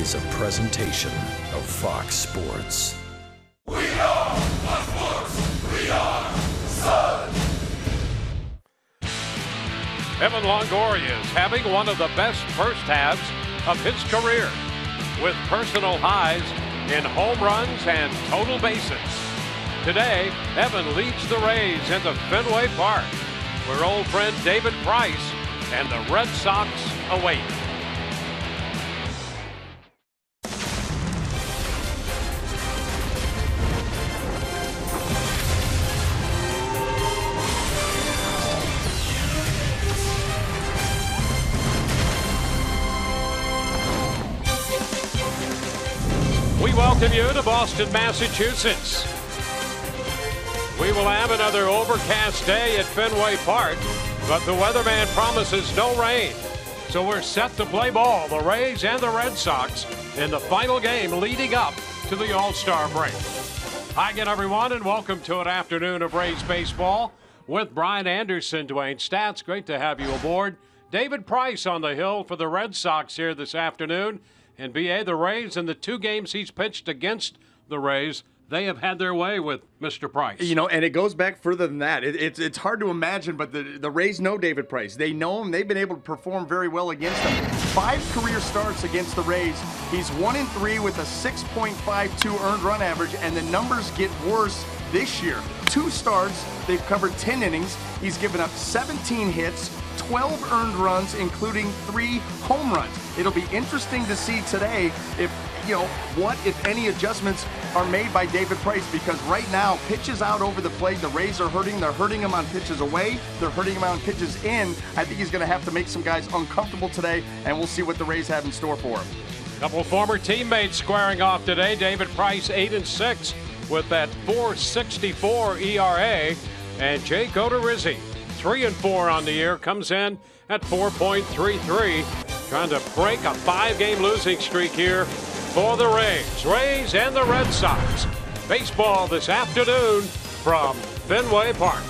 is a presentation of Fox Sports. We are sports. We are Sun. Evan Longoria is having one of the best first halves of his career, with personal highs in home runs and total bases. Today, Evan leads the Rays into Fenway Park, where old friend David Price and the Red Sox await. We welcome you to Boston, Massachusetts. We will have another overcast day at Fenway Park, but the weatherman promises no rain. So we're set to play ball, the Rays and the Red Sox, in the final game leading up to the All-Star break. Hi again, everyone, and welcome to an afternoon of Rays baseball with Brian Anderson, Dwayne Stats. Great to have you aboard. David Price on the hill for the Red Sox here this afternoon. And B.A., the Rays, in the two games he's pitched against the Rays, they have had their way with Mr. Price. You know, and it goes back further than that. It's hard to imagine, but the Rays know David Price. They know him. They've been able to perform very well against him. 5 career starts against the Rays. He's 1-3 with a 6.52 earned run average, and the numbers get worse this year. 2 starts, they've covered 10 innings. He's given up 17 hits, 12 earned runs, including 3 home runs. It'll be interesting to see today if, what, if any, adjustments are made by David Price, because right now, pitches out over the plate, the Rays are hurting. They're hurting him on pitches away. They're hurting him on pitches in. I think he's going to have to make some guys uncomfortable today, and we'll see what the Rays have in store for him. A couple of former teammates squaring off today. David Price 8-6 with that 4.64 ERA, and Jake Odorizzi 3-4 on the year, comes in at 4.33, trying to break a 5-game losing streak here for the Rays and the Red Sox. Baseball this afternoon from Fenway Park.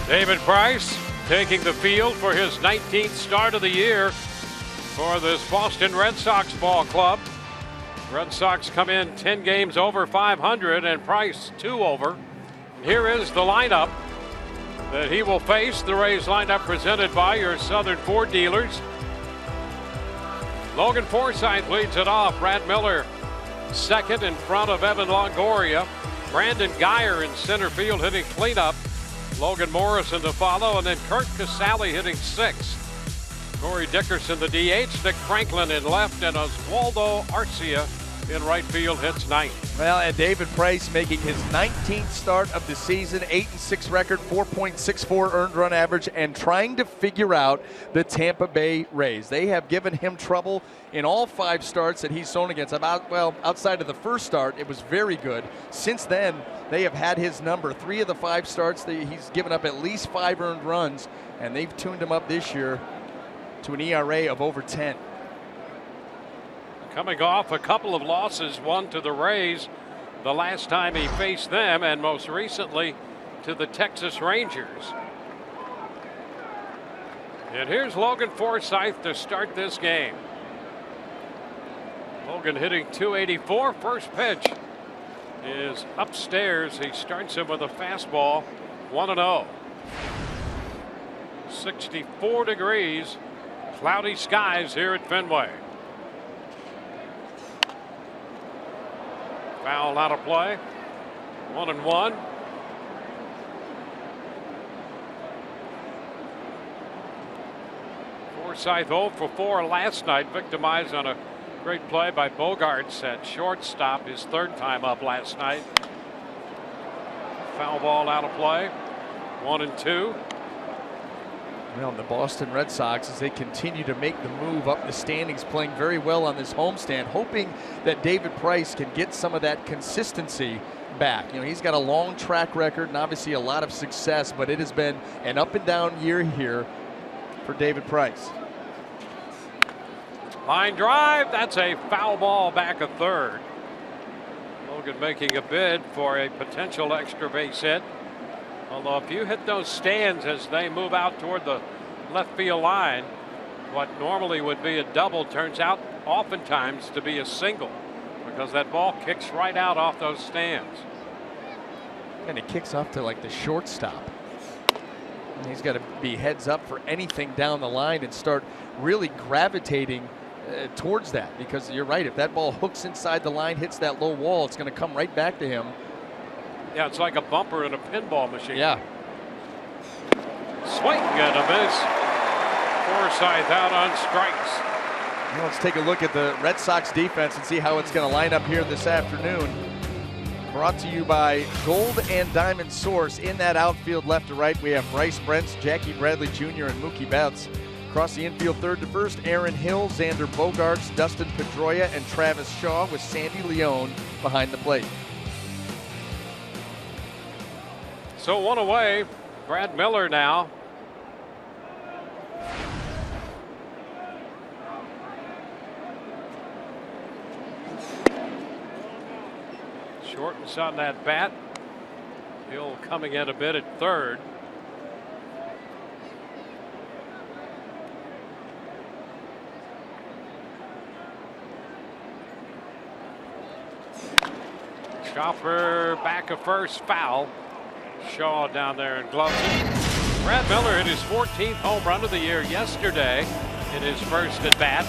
David Price taking the field for his 19th start of the year for this Boston Red Sox ball club. Red Sox come in 10 games over 500 and Price 2 over. Here is the lineup that he will face. The Rays lineup presented by your Southern Ford dealers. Logan Forsythe leads it off. Brad Miller second in front of Evan Longoria. Brandon Geyer in center field hitting cleanup. Logan Morrison to follow, and then Kurt Casale hitting sixth. Corey Dickerson the DH, Nick Franklin in left, and Oswaldo Arcia in right field hits ninth. Well, and David Price making his 19th start of the season, 8-6 record, 4.64 earned run average, and trying to figure out the Tampa Bay Rays. They have given him trouble in all 5 starts that he's thrown against. Outside of the first start, it was very good. Since then, they have had his number. 3 of the 5 starts, he's given up at least 5 earned runs, and they've tuned him up this year to an ERA of over 10. Coming off a couple of losses, one to the Rays the last time he faced them, and most recently to the Texas Rangers. And here's Logan Forsythe to start this game. Logan hitting .284. First pitch is upstairs. He starts him with a fastball, 1-0. 64 degrees, cloudy skies here at Fenway. Foul out of play. 1-1. Forsythe 0 for 4 last night, victimized on a great play by Bogarts at shortstop, his 3rd time up last night. Foul ball out of play. 1-2. Well, the Boston Red Sox, as they continue to make the move up the standings, playing very well on this homestand, hoping that David Price can get some of that consistency back. You know, he's got a long track record and obviously a lot of success, but it has been an up and down year here for David Price. Line drive, that's a foul ball back a third. Logan making a bid for a potential extra base hit. Although if you hit those stands as they move out toward the left field line, what normally would be a double turns out oftentimes to be a single, because that ball kicks right out off those stands. And it kicks off to like the shortstop. And he's got to be heads up for anything down the line and start really gravitating towards that, because you're right, if that ball hooks inside the line, hits that low wall, it's going to come right back to him. Yeah, it's like a bumper in a pinball machine. Yeah. Swing and a miss. Forsythe out on strikes. Well, let's take a look at the Red Sox defense and see how it's going to line up here this afternoon. Brought to you by Gold and Diamond Source. In that outfield left to right, we have Bryce Brents, Jackie Bradley Jr., and Mookie Betts. Across the infield third to first, Aaron Hill, Xander Bogaerts, Dustin Pedroia, and Travis Shaw, with Sandy Leone behind the plate. So one away, Brad Miller now. Shortens on that bat. Hill coming in a bit at third. Chopper back of first, foul. Shaw down there and gloves it. Brad Miller hit his 14th home run of the year yesterday in his first at bat.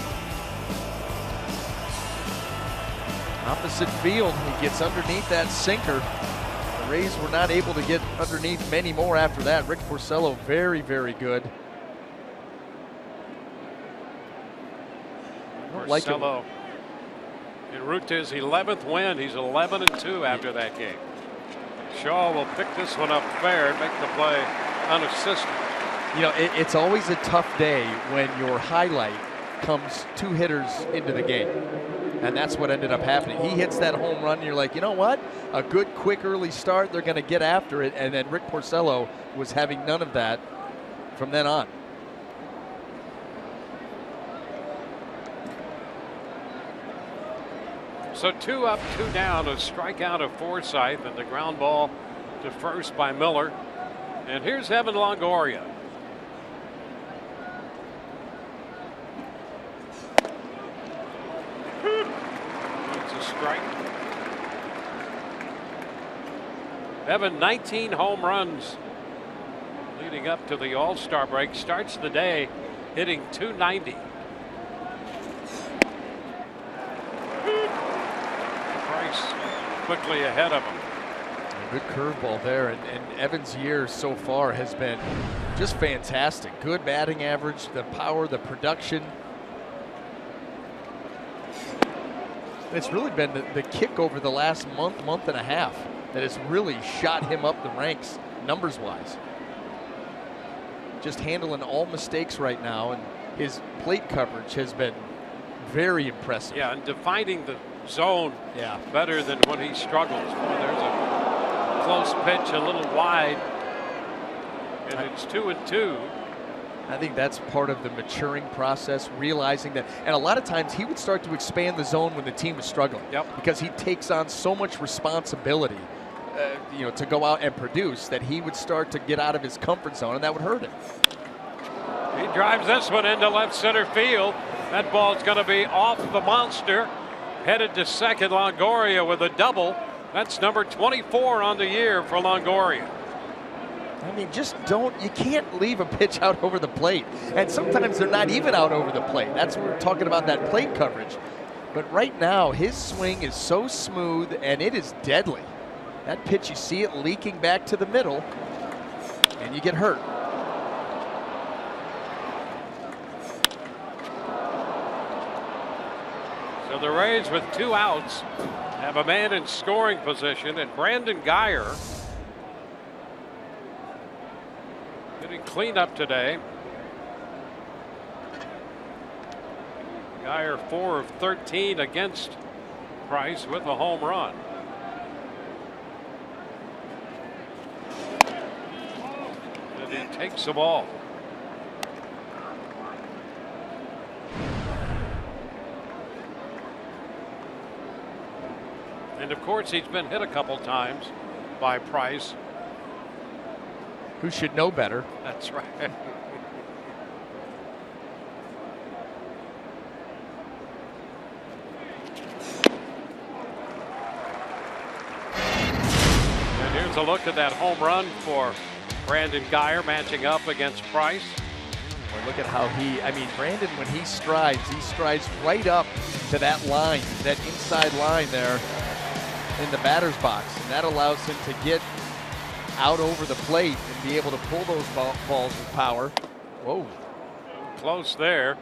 Opposite field, he gets underneath that sinker. The Rays were not able to get underneath many more after that. Rick Porcello, very, very good. Porcello en route to his 11th win. He's 11-2 after that game. Shaw will pick this one up fair and make the play unassisted. You know, it's always a tough day when your highlight comes 2 hitters into the game. And that's what ended up happening. He hits that home run, and you're like, you know what? A good, quick, early start. They're going to get after it. And then Rick Porcello was having none of that from then on. So 2 up, 2 down, a strikeout of Forsythe, and the ground ball to first by Miller. And here's Evan Longoria. It's a strike. Evan, 19 home runs leading up to the All-Star break. Starts the day hitting .290. Price quickly ahead of him. Good curveball there, and Evans' year so far has been just fantastic. Good batting average, the power, the production. It's really been the kick over the last month and a half that has really shot him up the ranks numbers-wise. Just handling all mistakes right now, and his plate coverage has been very impressive. Yeah, and defining the zone better than when he struggles. Boy, there's a close pitch, a little wide, and it's 2-2. I think that's part of the maturing process, realizing that, and a lot of times he would start to expand the zone when the team was struggling. Yep. Because he takes on so much responsibility, to go out and produce, that he would start to get out of his comfort zone, and that would hurt him. He drives this one into left center field. That ball's going to be off the monster. Headed to second, Longoria with a double. That's number 24 on the year for Longoria. I mean, you can't leave a pitch out over the plate. And sometimes they're not even out over the plate. That's what we're talking about, that plate coverage. But right now, his swing is so smooth and it is deadly. That pitch, you see it leaking back to the middle, and you get hurt. So the Rays, with 2 outs, have a man in scoring position, and Brandon Guyer getting cleanup today. Guyer 4 of 13 against Price with a home run. And he takes the ball. And of course, he's been hit a couple times by Price. Who should know better. That's right. And here's a look at that home run for Brandon Guyer, matching up against Price. Well, look at how Brandon, when he strides right up to that line, that inside line there in the batter's box, and that allows him to get out over the plate and be able to pull those balls with power. Whoa. Close there.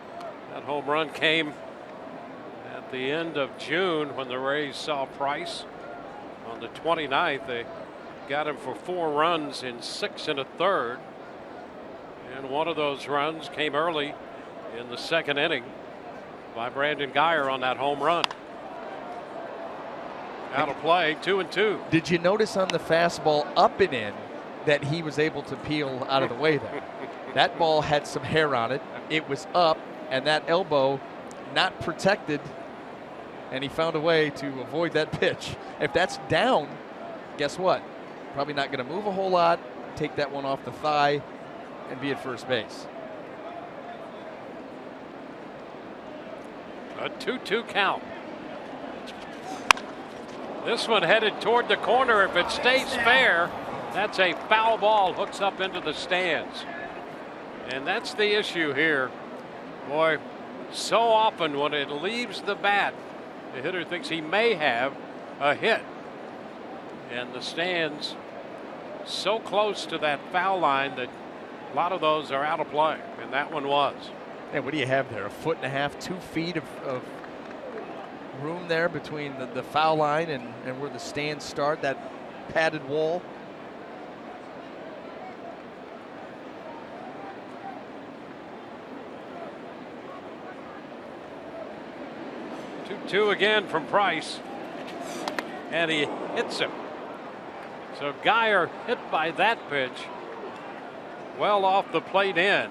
That home run came at the end of June when the Rays saw Price on the 29th. They got him for 4 runs in 6 1/3. And one of those runs came early in the 2nd inning by Brandon Guyer on that home run. Out of play, 2-2. Did you notice on the fastball up and in that he was able to peel out of the way there? That ball had some hair on it. It was up, and that elbow not protected, and he found a way to avoid that pitch. If that's down, guess what? Probably not going to move a whole lot, take that one off the thigh, and be at first base. A 2-2 count. This one headed toward the corner. If it stays fair, that's a foul ball, hooks up into the stands. And that's the issue here. Boy, so often when it leaves the bat, the hitter thinks he may have a hit. And the stands so close to that foul line that a lot of those are out of play, and that one was. And what do you have there? 1.5 feet, 2 feet of room there between the foul line and where the stands start, that padded wall. Two again from Price, and he hits him. So Guyer hit by that pitch, well off the plate end.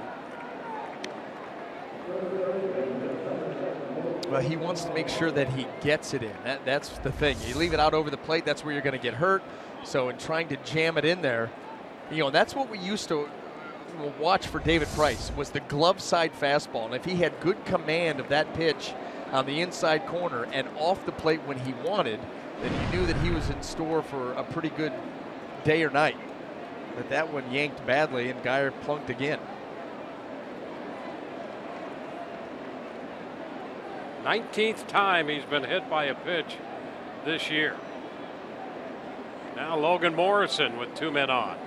Well, he wants to make sure that he gets it in. That's the thing. You leave it out over the plate, that's where you're going to get hurt. So in trying to jam it in there, That's what we used to watch for David Price, was the glove side fastball. And if he had good command of that pitch on the inside corner and off the plate when he wanted, then you knew that he was in store for a pretty good day or night. But that one yanked badly, and Geyer plunked again. 19th time he's been hit by a pitch this year. Now Logan Morrison with 2 men on.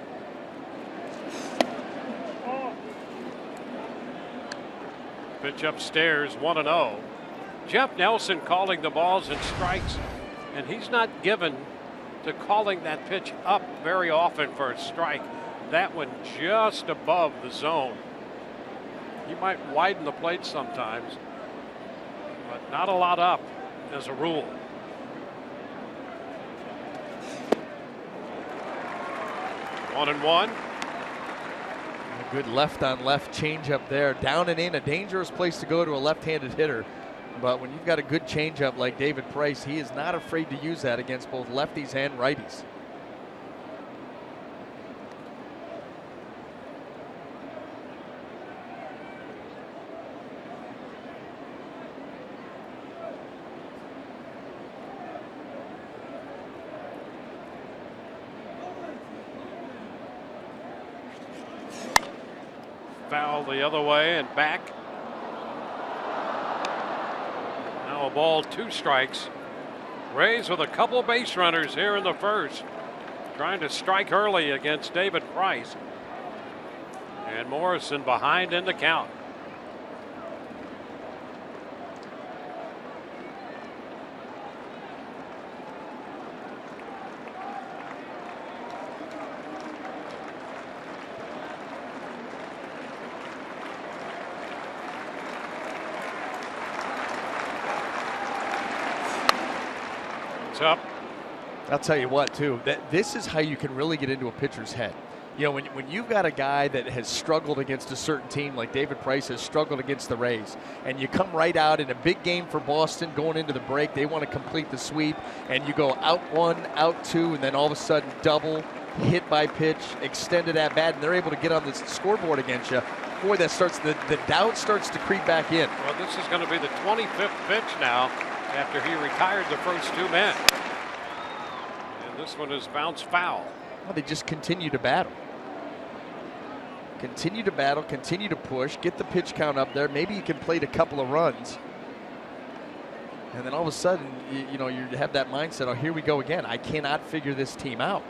Pitch upstairs, 1-0. Jeff Nelson calling the balls and strikes, and he's not given to calling that pitch up very often for a strike. That one just above the zone. He might widen the plate sometimes, but not a lot up as a rule. One and one. A good left-on-left changeup there. Down and in, a dangerous place to go to a left-handed hitter. But when you've got a good changeup like David Price, he is not afraid to use that against both lefties and righties. Foul the other way and back. Now a ball, 2 strikes. Rays with a couple base runners here in the first, trying to strike early against David Price. And Morrison behind in the count. Up. I'll tell you what, too, that this is how you can really get into a pitcher's head. When you've got a guy that has struggled against a certain team, like David Price has struggled against the Rays, and you come right out in a big game for Boston going into the break, they want to complete the sweep, and you go out 1, out 2, and then all of a sudden double, hit by pitch, extended at bat, and they're able to get on the scoreboard against you. Boy, that starts the doubt starts to creep back in. Well, this is going to be the 25th pitch now after he retired the first 2 men. And this one is bounced foul. Well, they just continue to battle. Continue to battle, continue to push, get the pitch count up there. Maybe you can plate a couple of runs. And then all of a sudden, you have that mindset, oh, here we go again. I cannot figure this team out.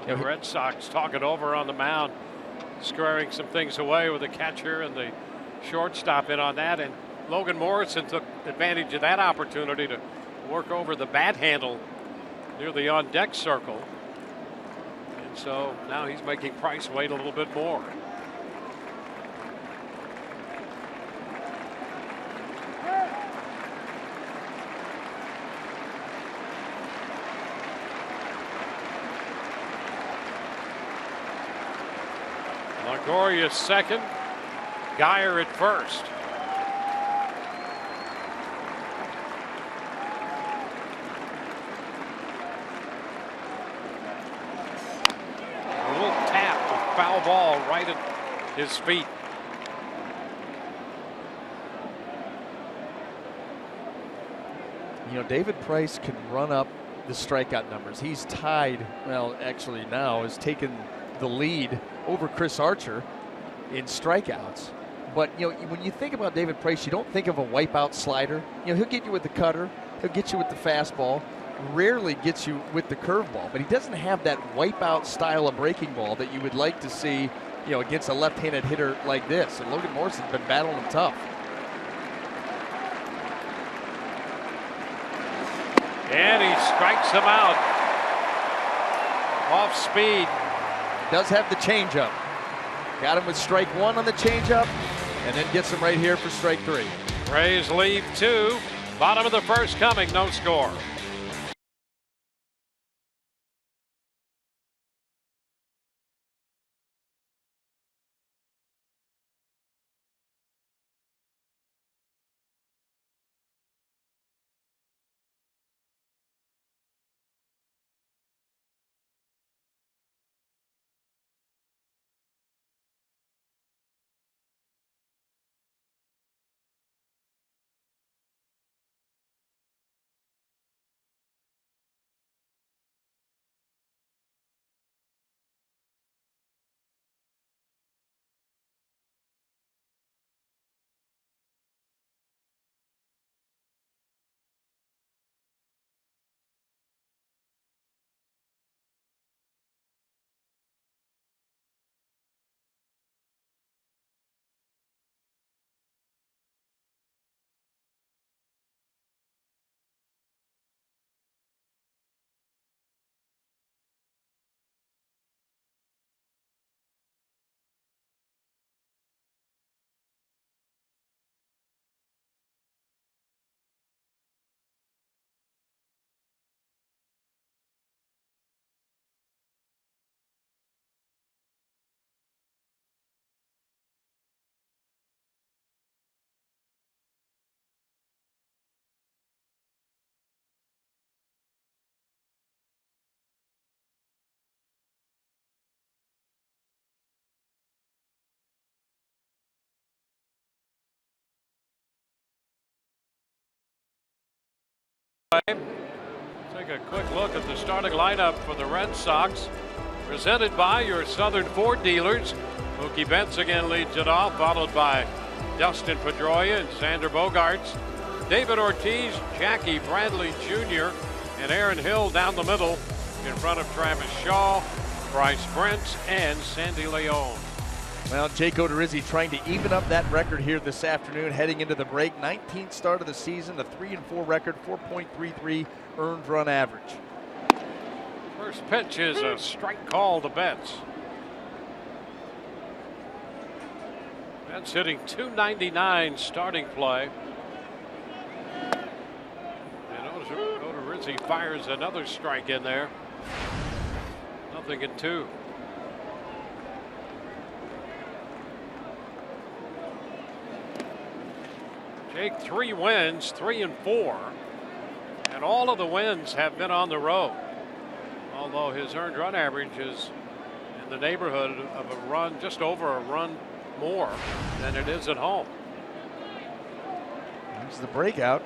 The Red Sox talking over on the mound, squaring some things away with the catcher and the shortstop in on that. And Logan Morrison took advantage of that opportunity to work over the bat handle near the on-deck circle. And so now he's making Price wait a little bit more. Longoria second, Geyer at first. Foul ball right at his feet. David Price can run up the strikeout numbers. He's tied, well, actually now has taken the lead over Chris Archer in strikeouts. But, when you think about David Price, you don't think of a wipeout slider. He'll get you with the cutter. He'll get you with the fastball. Rarely gets you with the curveball, but he doesn't have that wipeout style of breaking ball that you would like to see, against a left-handed hitter like this. And Logan Morrison's been battling him tough. And he strikes him out. Off speed. Does have the changeup. Got him with strike 1 on the changeup, and then gets him right here for strike 3. Rays leave 2. Bottom of the first coming, no score. Take a quick look at the starting lineup for the Red Sox. Presented by your Southern Ford dealers. Mookie Betts again leads it off, followed by Dustin Pedroia and Xander Bogaerts. David Ortiz, Jackie Bradley Jr., and Aaron Hill down the middle in front of Travis Shaw, Bryce Brent, and Sandy Leon. Well, Jake Odorizzi trying to even up that record here this afternoon, heading into the break. 19th start of the season, a 3-4 record, 4.33 earned run average. First pitch is a strike call to Betts. Betts hitting .299 starting play. And Odorizzi fires another strike in there. 0-2. Jake, 3 wins, 3-4, and all of the wins have been on the road. Although his earned run average is in the neighborhood of a run, just over a run more than it is at home. Here's the breakout.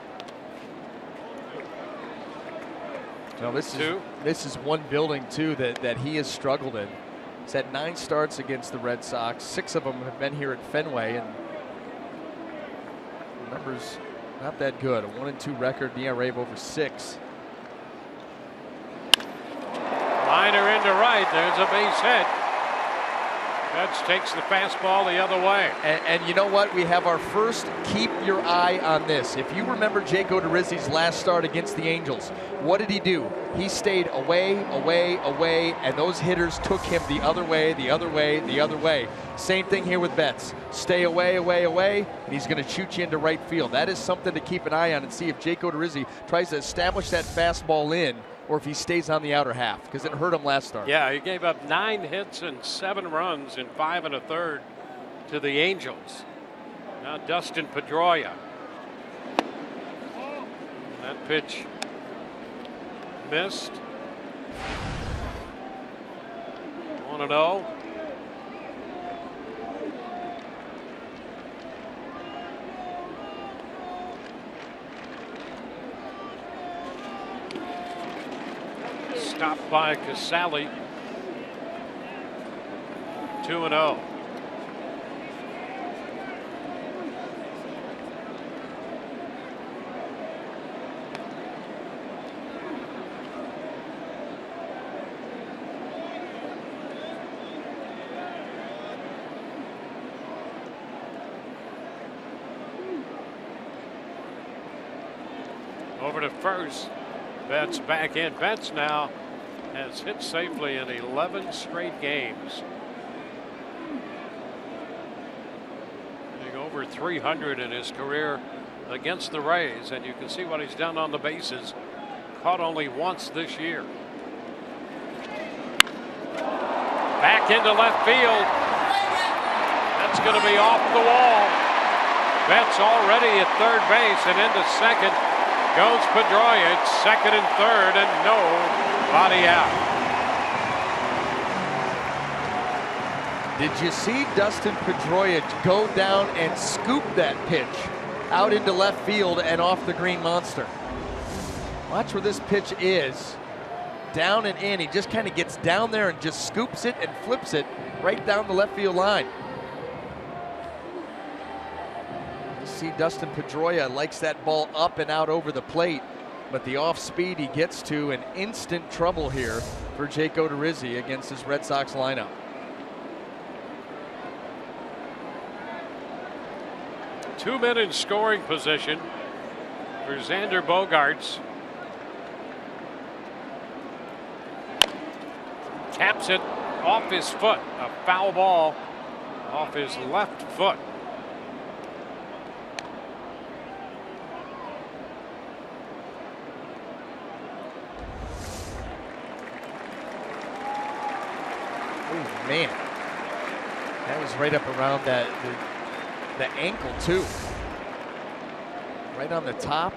Now this is one building too that he has struggled in. He's had 9 starts against the Red Sox. 6 of them have been here at Fenway, and the numbers not that good. A 1-2 record, ERA of over 6. Liner into right. There's a base hit. Betts takes the fastball the other way. And you know what? We have our first keep your eye on this. If you remember Jake Odorizzi's last start against the Angels, what did he do? He stayed away, away, away, and those hitters took him the other way, the other way, the other way. Same thing here with Betts. Stay away, away, away, and he's going to shoot you into right field. That is something to keep an eye on and see if Jake Odorizzi tries to establish that fastball in, or if he stays on the outer half, because it hurt him last start. Yeah, he gave up 9 hits and 7 runs in 5 1/3 to the Angels. Now Dustin Pedroia. That pitch missed. 1-0. Stopped by Casale. 2-0. Over to first. Betts back in. Betts now has hit safely in 11 straight games. Hitting over 300 in his career against the Rays, and you can see what he's done on the bases. Caught only once this year. Back into left field. That's going to be off the wall. Betts already at third base, and into second goes Pedroia. It's second and third, and nobody out. Did you see Dustin Pedroia go down and scoop that pitch out into left field and off the green monster? Watch where this pitch is. Down and in. He just kind of gets down there and just scoops it and flips it right down the left field line. You see Dustin Pedroia likes that ball up and out over the plate, but the off speed he gets to, and instant trouble here for Jake Odorizzi against his Red Sox lineup. Two men in scoring position for Xander Bogaerts. Taps it off his foot. A foul ball off his left foot. Oh man, that was right up around the ankle too. Right on the top.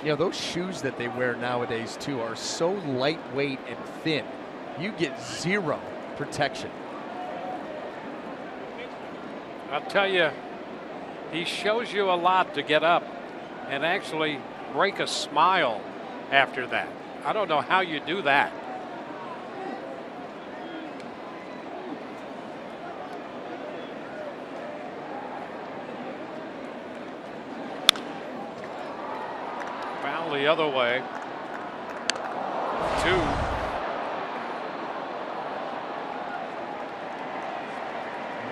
You know, those shoes that they wear nowadays too are so lightweight and thin. You get zero protection. I'll tell you, he shows you a lot to get up and actually break a smile after that. I don't know how you do that. Foul the other way. 2.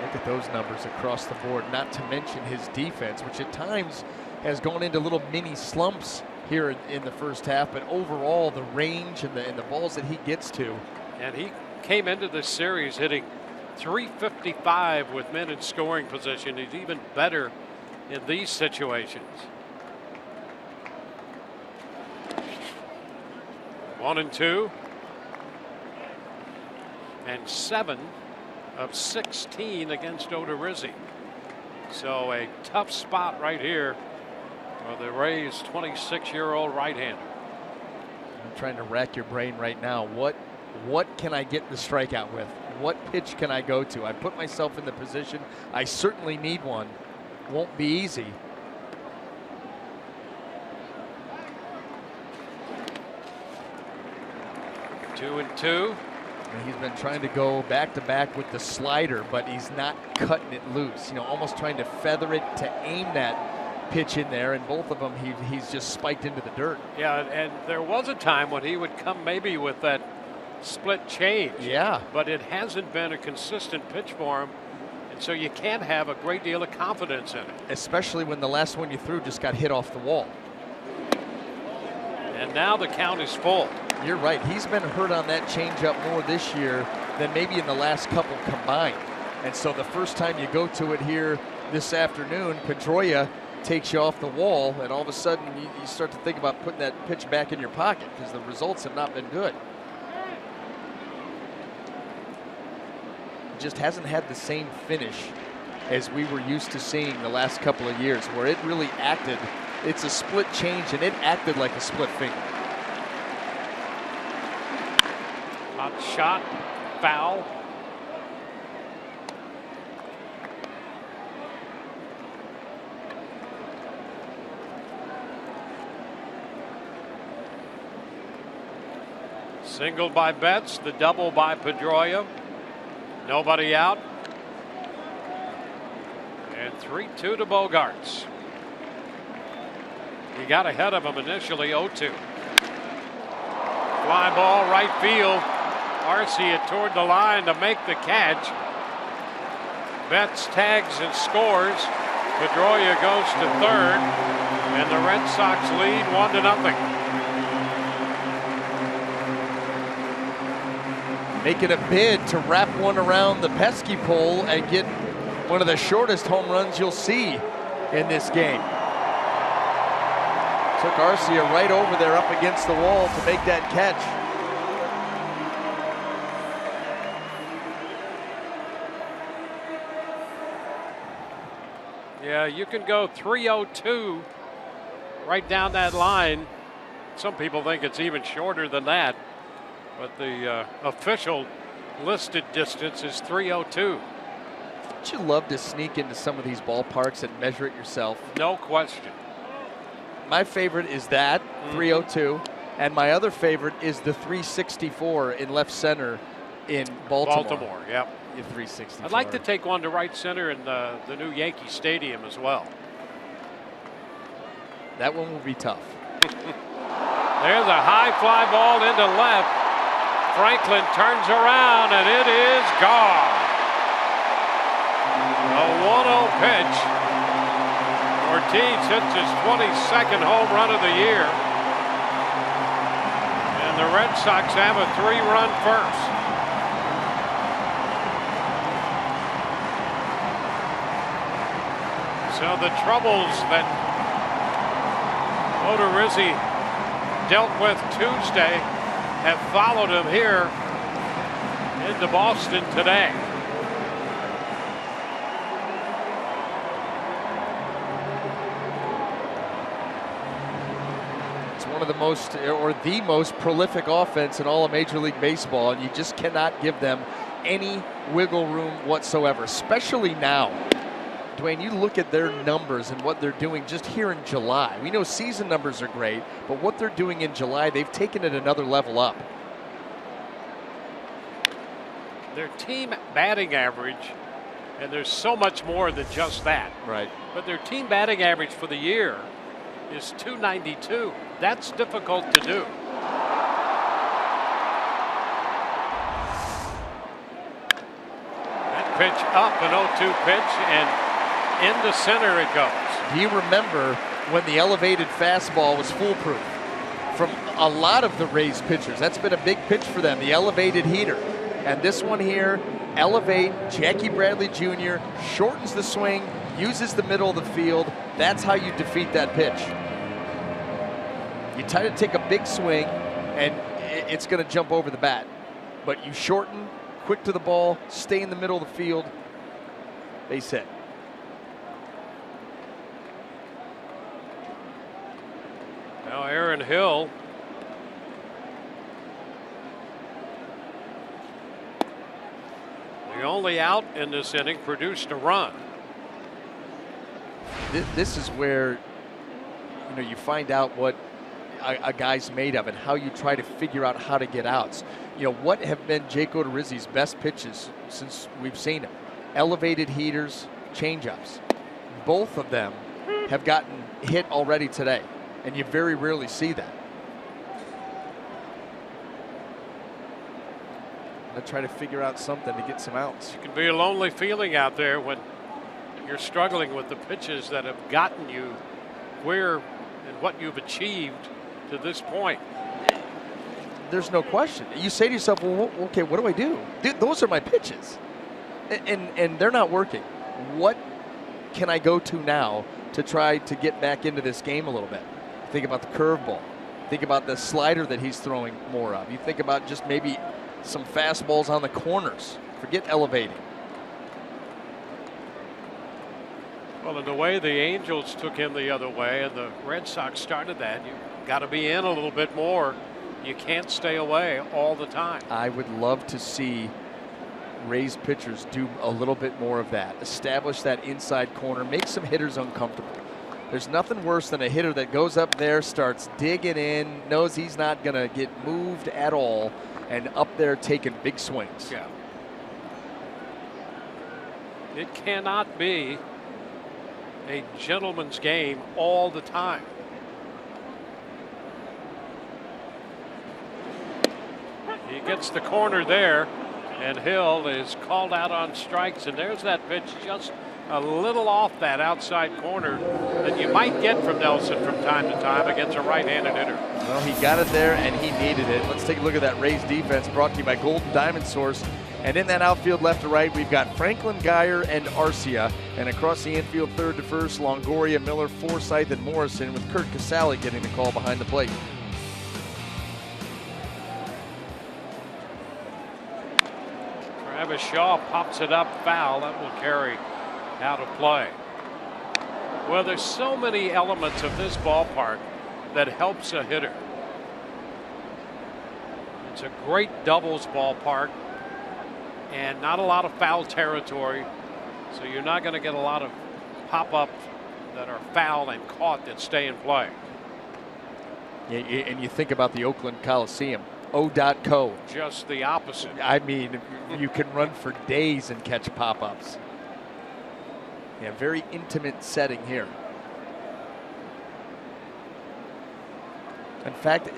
Look at those numbers across the board, not to mention his defense, which at times has gone into little mini slumps here in the first half, but overall the range and the balls that he gets to. And he came into this series hitting .355 with men in scoring position. He's even better in these situations. 1-2. And 7 of 16 against Odorizzi. So a tough spot right here for the Rays' 26-year-old right-hander. I'm trying to rack your brain right now. What can I get the strikeout with? What pitch can I go to? I put myself in the position. I certainly need one. Won't be easy. Two and two. And he's been trying to go back-to-back with the slider, but he's not cutting it loose. You know, almost trying to feather it to aim that pitch in there, and both of them he's just spiked into the dirt. Yeah, and there was a time when he would come maybe with that split change. Yeah. But it hasn't been a consistent pitch for him, and so you can't have a great deal of confidence in it. Especially when the last one you threw just got hit off the wall. And now the count is full. You're right. He's been hurt on that changeup more this year than maybe in the last couple combined. And so the first time you go to it here this afternoon, Pedroia takes you off the wall, and all of a sudden you start to think about putting that pitch back in your pocket because the results have not been good. Just hasn't had the same finish as we were used to seeing the last couple of years, where it really acted. It's a split change, and it acted like a split finger. Hot shot, foul. Single by Betts, the double by Pedroia. Nobody out. And 3-2 to Bogaerts. He got ahead of him initially, 0-2. Fly ball, right field. Arcia toward the line to make the catch. Betts tags and scores. Pedroia goes to third, and the Red Sox lead 1-0. Making a bid to wrap one around the pesky pole and get one of the shortest home runs you'll see in this game. Took Arcia right over there up against the wall to make that catch. Yeah, you can go 3-0-2 right down that line. Some people think it's even shorter than that, but the official listed distance is 3-0-2. Don't you love to sneak into some of these ballparks and measure it yourself? No question. My favorite is that, 302, and my other favorite is the 364 in left center in Baltimore. Baltimore, yep. 364. I'd like to take one to right center in the new Yankee Stadium as well. That one will be tough. There's a high fly ball into left. Franklin turns around, and it is gone. A 1-0 pitch. Ortiz hits his 22nd home run of the year. And the Red Sox have a 3-run first. So the troubles that Odorizzi dealt with Tuesday have followed him here into Boston today. It's one of the most, or the most prolific offense in all of Major League Baseball, and you just cannot give them any wiggle room whatsoever, especially now. Dwayne, you look at their numbers and what they're doing just here in July. We know season numbers are great, but what they're doing in July, they've taken it another level up. Their team batting average, and there's so much more than just that. Right. But their team batting average for the year is .292. That's difficult to do. That pitch up, an 0-2 pitch, and into center it goes. Do you remember when the elevated fastball was foolproof from a lot of the Rays pitchers? That's been a big pitch for them, the elevated heater. And this one here, elevate, Jackie Bradley Jr. shortens the swing, uses the middle of the field. That's how you defeat that pitch. You try to take a big swing, and it's going to jump over the bat. But you shorten, quick to the ball, stay in the middle of the field, base hit. Now Aaron Hill. The only out in this inning, produced a run. This is where you find out what a guy's made of and how you try to figure out how to get outs. What have been Jake Odorizzi's best pitches since we've seen him? Elevated heaters, changeups. Both of them have gotten hit already today, and you very rarely see that. To try to figure out something to get some outs. It can be a lonely feeling out there when you're struggling with the pitches that have gotten you where and what you've achieved to this point. There's no question. You say to yourself, well, okay, what do I do? Those are my pitches. And they're not working. What can I go to now to try to get back into this game a little bit? Think about the curveball. Think about the slider that he's throwing more of. You think about just maybe some fastballs on the corners. Forget elevating. Well, in the way the Angels took him the other way and the Red Sox started that, you've got to be in a little bit more. You can't stay away all the time. I would love to see Rays pitchers do a little bit more of that. Establish that inside corner, make some hitters uncomfortable. There's nothing worse than a hitter that goes up there, starts digging in, knows he's not going to get moved at all, and up there taking big swings. Yeah. It cannot be a gentleman's game all the time. He gets the corner there, and Hill is called out on strikes, and there's that pitch just a little off that outside corner that you might get from Nelson from time to time against a right-handed hitter. Well, he got it there, and he needed it. Let's take a look at that Rays defense brought to you by Golden Diamond Source. And in that outfield left to right, we've got Franklin, Geyer, and Arcia. And across the infield, third to first, Longoria, Miller, Forsythe, and Morrison, with Kurt Casale getting the call behind the plate. Travis Shaw pops it up foul. That will carry out of play. Well, there's so many elements of this ballpark that helps a hitter. It's a great doubles ballpark and not a lot of foul territory, so you're not going to get a lot of pop-ups that are foul and caught that stay in play. Yeah, and you think about the Oakland Coliseum, O.co. Just the opposite. I mean, you can run for days and catch pop-ups. Yeah, very intimate setting here. In fact,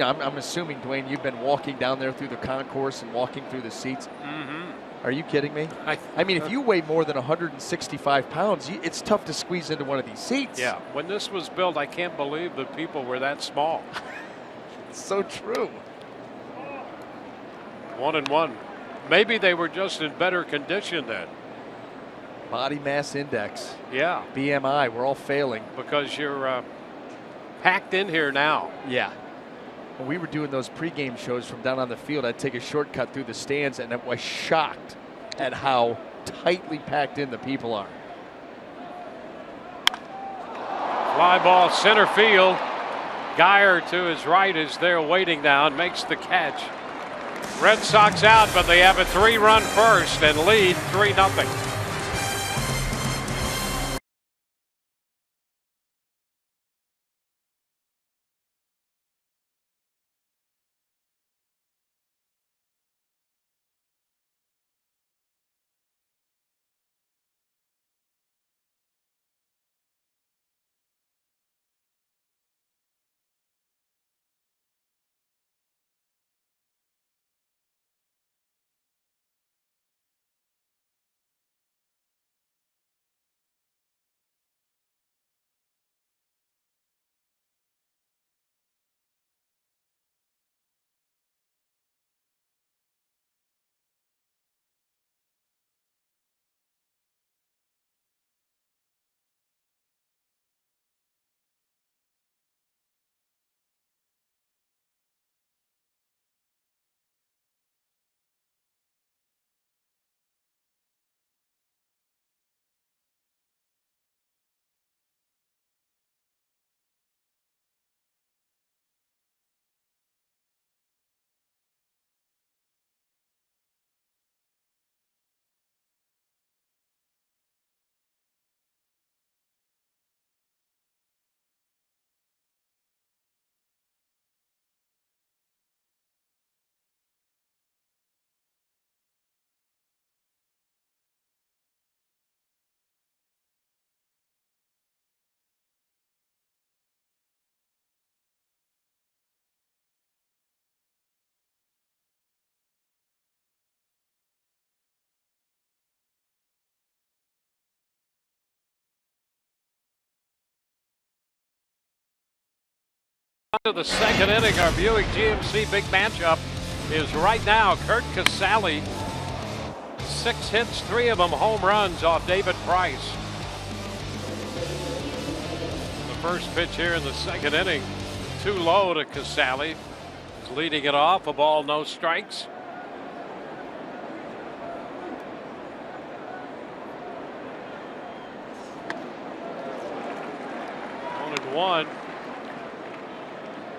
I'm assuming, Dwayne, you've been walking down there through the concourse and walking through the seats. Mm-hmm. Are you kidding me? I mean, if you weigh more than 165 pounds, it's tough to squeeze into one of these seats. Yeah, when this was built, I can't believe that people were that small. It's so true. 1-1. Maybe they were just in better condition then. Body mass index. Yeah. BMI, we're all failing. Because you're packed in here now. Yeah. When we were doing those pregame shows from down on the field, I'd take a shortcut through the stands, and I was shocked at how tightly packed in the people are. Fly ball center field. Geyer to his right is there waiting now and makes the catch. Red Sox out, but they have a 3-run first and lead 3-0. To the second inning, our Buick GMC big matchup is right now Curt Casali. 6 hits, 3 of them home runs off David Price. The first pitch here in the second inning, too low to Casali. He's leading it off, a ball, no strikes. 1-1.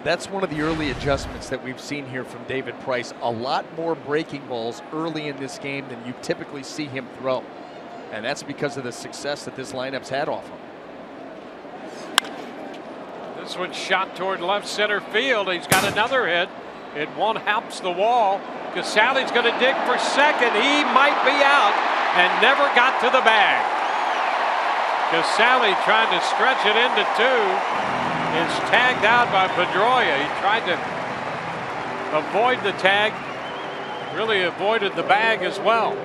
That's one of the early adjustments that we've seen here from David Price. A lot more breaking balls early in this game than you typically see him throw. And that's because of the success that this lineup's had off him. This one shot toward left center field. He's got another hit. It one-hops the wall. Casali's going to dig for second. He might be out and never got to the bag. Casali trying to stretch it into 2. Is tagged out by Pedroia. He tried to avoid the tag, really avoided the bag as well.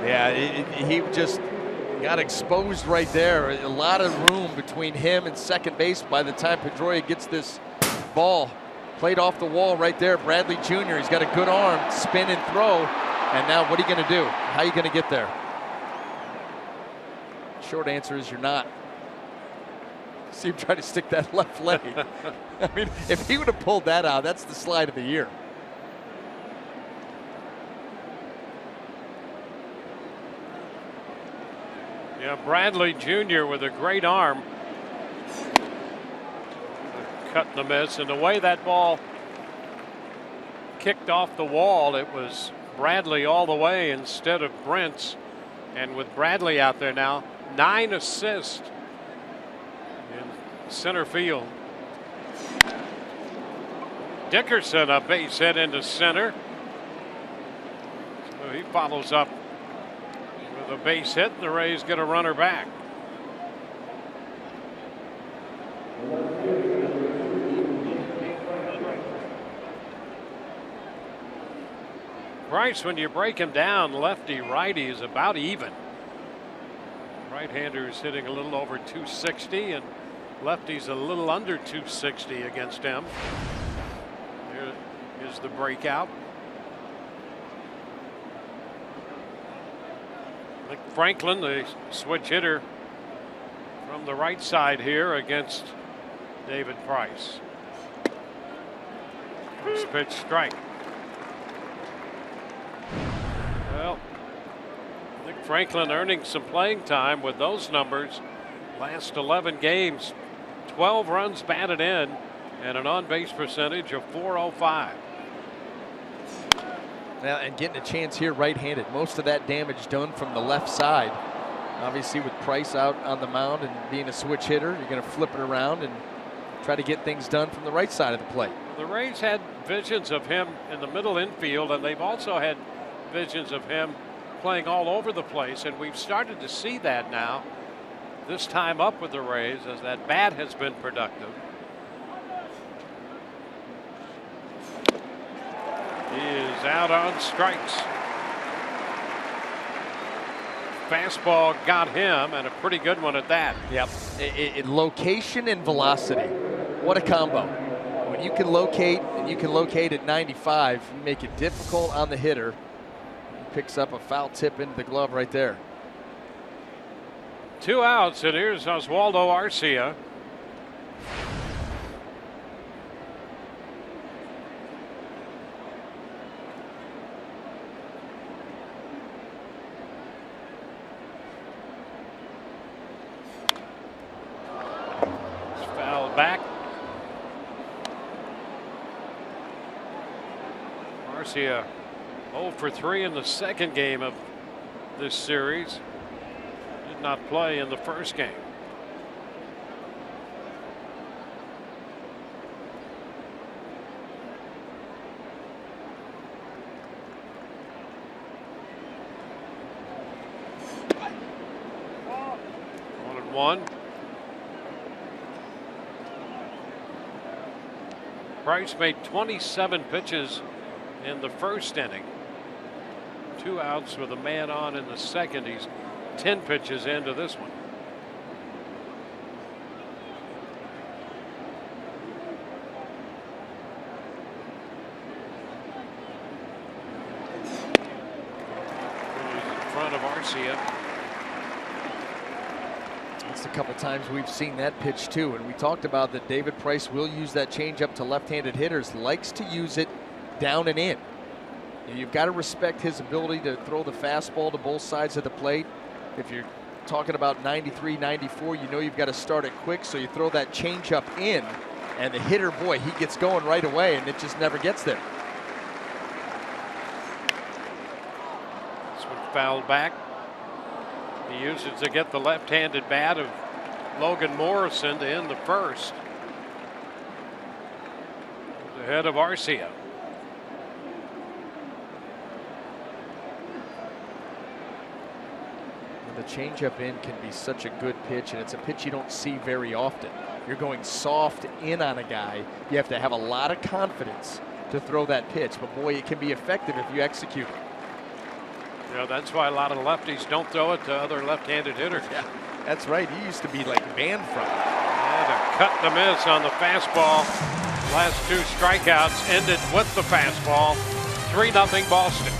Yeah, he just got exposed right there. A lot of room between him and second base by the time Pedroia gets this ball played off the wall right there. Bradley Jr., he's got a good arm, spin and throw. And now what are you going to do? How are you going to get there? Short answer is you're not. See him try to stick that left leg. I mean, if he would have pulled that out, that's the slide of the year. Yeah, Bradley Jr. with a great arm. Cut and a miss, and the way that ball kicked off the wall, it was Bradley all the way instead of Brent's. And with Bradley out there now, 9 assists in center field. Dickerson a base hit into center. So he follows up with a base hit, and the Rays get a runner back. Price, when you break him down, lefty righty is about even. Right-hander is hitting a little over 260, and lefty's a little under 260 against him. Here is the breakout. Nick Franklin, the switch hitter from the right side here against David Price. First pitch strike. Well, Nick Franklin earning some playing time with those numbers. Last 11 games, 12 runs batted in and an on-base percentage of .405. Now, and getting a chance here right-handed. Most of that damage done from the left side. Obviously, with Price out on the mound and being a switch hitter, you're going to flip it around and try to get things done from the right side of the plate. The Rays had visions of him in the middle infield, and they've also had visions of him playing all over the place, and we've started to see that now this time up with the Rays as that bat has been productive. He is out on strikes. Fastball got him, and a pretty good one at that. Yep. Location and velocity. What a combo. When you can locate, and you can locate at 95, you make it difficult on the hitter. He picks up a foul tip into the glove right there. 2 outs, and here's Oswaldo Arcia. Foul back. Arcia 0 for 3 in the second game of this series. Did not play in the first game. One. Price made 27 pitches in the first inning. 2 outs with a man on in the second. He's 10 pitches into this one. Arcia. It's a couple times we've seen that pitch too, and we talked about that David Price will use that changeup to left-handed hitters, likes to use it down and in. You've got to respect his ability to throw the fastball to both sides of the plate. If you're talking about 93, 94, you know you've got to start it quick, so you throw that changeup in, and the hitter, boy, he gets going right away, and it just never gets there. This one fouled back. He uses to get the left-handed bat of Logan Morrison to end the first. Ahead of Arcia. The changeup in can be such a good pitch, and it's a pitch you don't see very often. You're going soft in on a guy. You have to have a lot of confidence to throw that pitch, but boy, it can be effective if you execute it. Yeah, that's why a lot of lefties don't throw it to other left-handed hitters. Yeah, that's right. He used to be like banned from it. And a cut and a miss on the fastball. Last two strikeouts ended with the fastball. 3-0 Boston.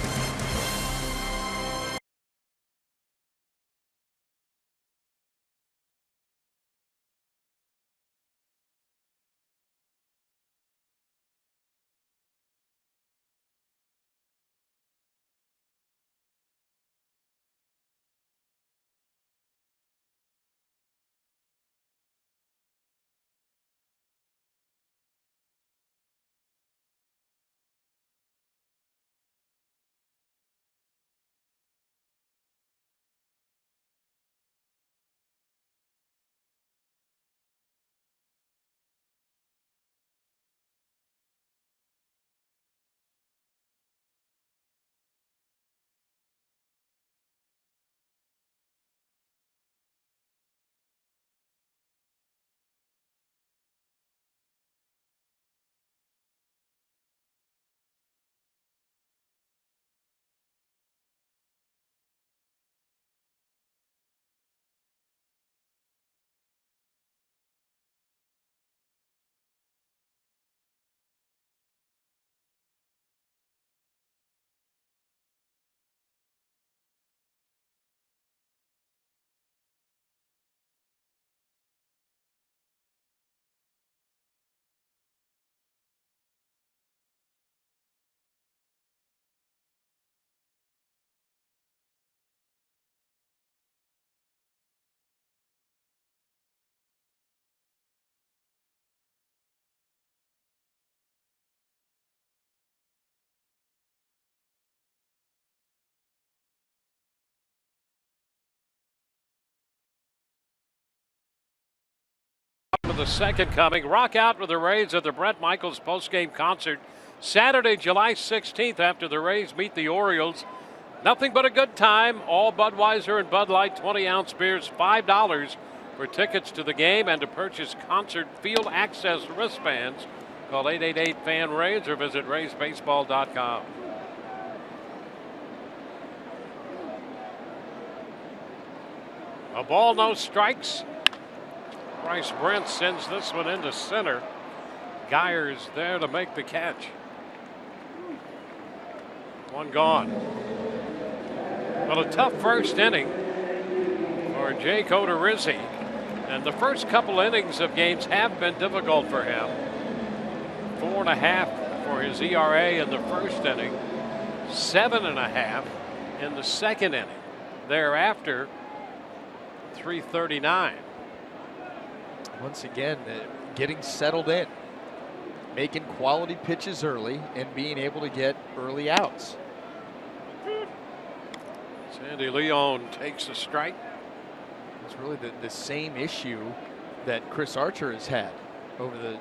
Of the second coming. Rock out with the Rays at the Bret Michaels postgame concert Saturday, July 16th after the Rays meet the Orioles. Nothing but a good time. All Budweiser and Bud Light 20-ounce beers, $5 for tickets to the game and to purchase concert field access wristbands. Call 888-FAN-RAYS or visit RaysBaseball.com. A ball, no strikes. Bryce Brent sends this one into center. Geyer's there to make the catch. One gone. Well, a tough first inning for Jake Odorizzi. And the first couple innings of games have been difficult for him. 4.5 for his ERA in the first inning. 7.5 in the second inning. Thereafter, 339. Once again, getting settled in, making quality pitches early, and being able to get early outs. Sandy Leon takes a strike. It's really the same issue that Chris Archer has had over the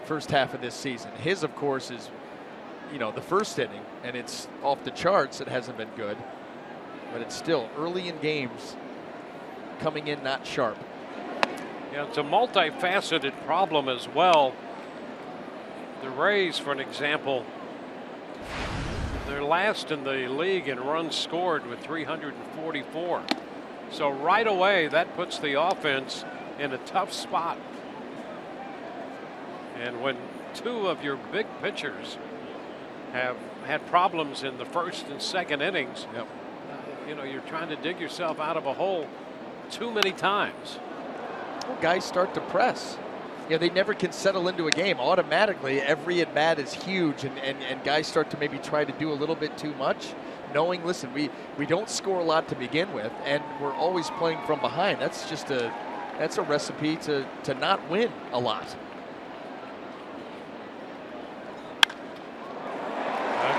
first half of this season. His, of course, is, you know, the first inning, and it's off the charts. It hasn't been good, but it's still early in games, coming in not sharp. Yeah, it's a multifaceted problem as well. The Rays, for an example, they're last in the league in runs scored with 344. So right away, that puts the offense in a tough spot. And when two of your big pitchers have had problems in the first and second innings, you know, you're trying to dig yourself out of a hole too many times. Well, guys start to press. You know, they never can settle into a game. Automatically, every at-bat is huge, and guys start to maybe try to do a little bit too much, knowing, listen, we don't score a lot to begin with, and we're always playing from behind. That's just that's a recipe to not win a lot.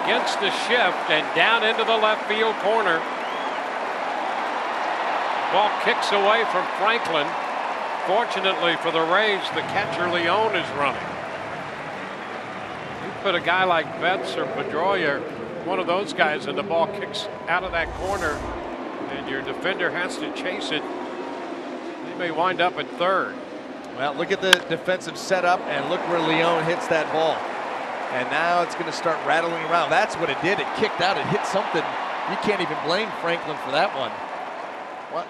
Against the shift and down into the left field corner. Ball kicks away from Franklin. Fortunately for the Rays, the catcher Leone is running. You put a guy like Betts or Pedroia, one of those guys, and the ball kicks out of that corner, and your defender has to chase it. He may wind up at third. Well, look at the defensive setup, and look where Leone hits that ball. And now it's going to start rattling around. That's what it did. It kicked out. It hit something. You can't even blame Franklin for that one. What?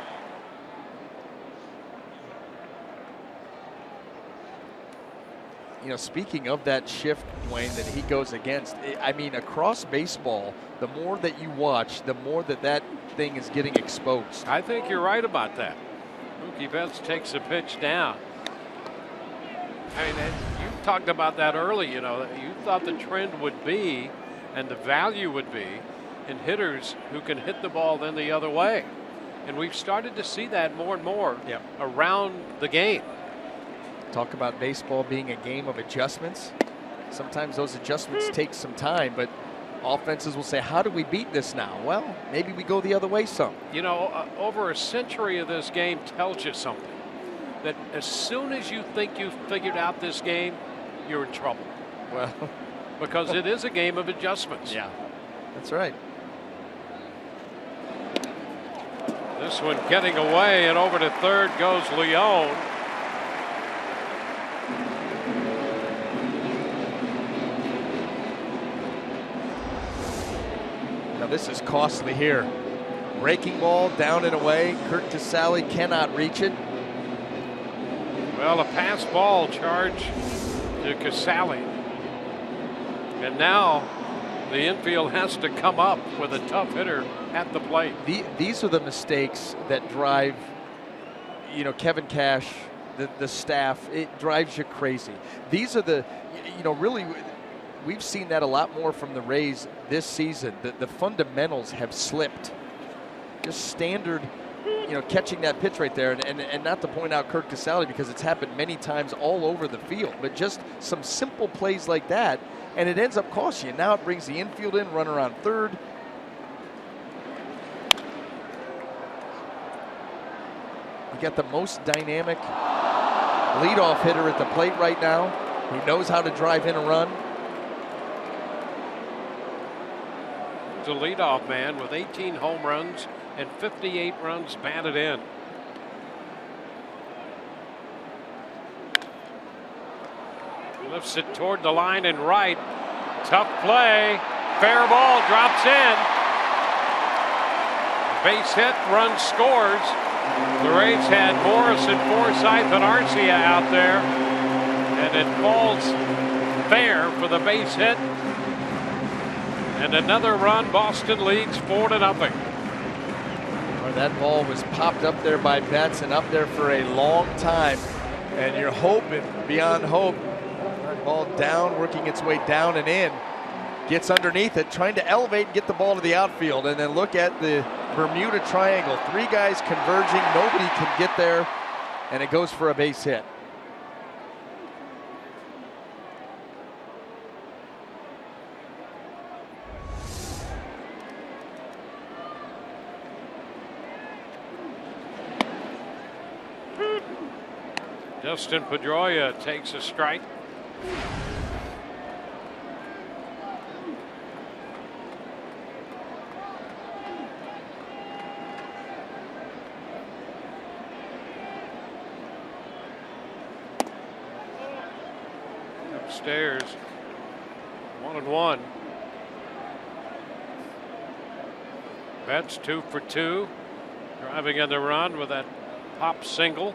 You know, speaking of that shift, Dwayne, that he goes against, I mean, across baseball, the more that you watch, the more that thing is getting exposed. I think you're right about that. Mookie Betts takes the pitch down. I mean, you talked about that early. You know, you thought the trend would be, and the value would be, in hitters who can hit the ball then the other way. And we've started to see that more and more around the game. Talk about baseball being a game of adjustments. Sometimes those adjustments take some time, but offenses will say, how do we beat this now? Well, maybe we go the other way some. You know, over a century of this game tells you something. That as soon as you think you've figured out this game, you're in trouble. Well, because it is a game of adjustments. Yeah, that's right. This one getting away, and over to third goes Leone. Now this is costly here. Breaking ball down and away. Kurt Casale cannot reach it. Well, a pass ball charge to Casale. And now the infield has to come up with a tough hitter at the plate. These are the mistakes that drive, you know, Kevin Cash, the staff. It drives you crazy. These are the, you know, really, we've seen that a lot more from the Rays this season. The fundamentals have slipped. Just standard, you know, catching that pitch right there, and not to point out Kurt Casale because it's happened many times all over the field, but just some simple plays like that, and it ends up costing you. Now it brings the infield in, runner on third. You got the most dynamic leadoff hitter at the plate right now. He knows how to drive in a run. He's a leadoff man with 18 home runs and 58 runs batted in. Lifts it toward the line and right. Tough play. Fair ball, drops in. Base hit, run scores. The Rays had Morrison, Forsythe, and Arcia out there. And it falls fair for the base hit. And another run. Boston leads 4-0. That ball was popped up there by Betts and up there for a long time. And you're hoping, beyond hope, that ball down, working its way down and in. Gets underneath it, trying to elevate and get the ball to the outfield. And then look at the Bermuda Triangle. Three guys converging, nobody can get there, and it goes for a base hit. Dustin Pedroia takes a strike. Upstairs, 1-1. Betts 2 for 2, driving in the run with that pop single.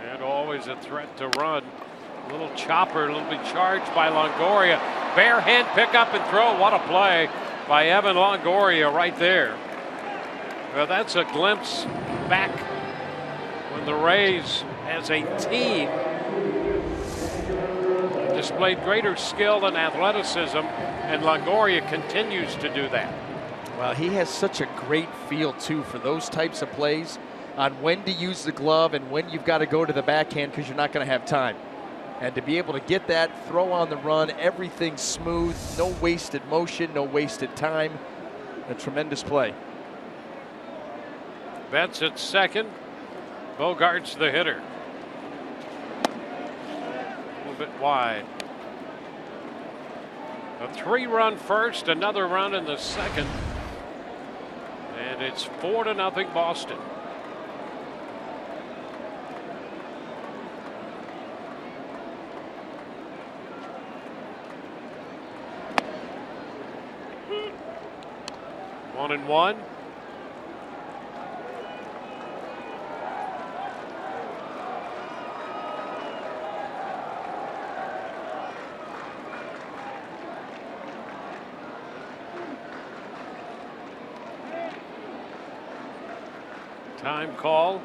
And always a threat to run. A little chopper, a little bit charged by Longoria. Bare hand pick up and throw. What a play by Evan Longoria right there. Well, that's a glimpse back when the Rays as a team displayed greater skill and athleticism, and Longoria continues to do that. Well, he has such a great feel, too, for those types of plays on when to use the glove and when you've got to go to the backhand because you're not going to have time. And to be able to get that, throw on the run, everything smooth, no wasted motion, no wasted time. A tremendous play. Betts at second. Bogart's the hitter. A little bit wide. A 3-run first, another run in the second. And it's 4-0 Boston. One and one. Time call.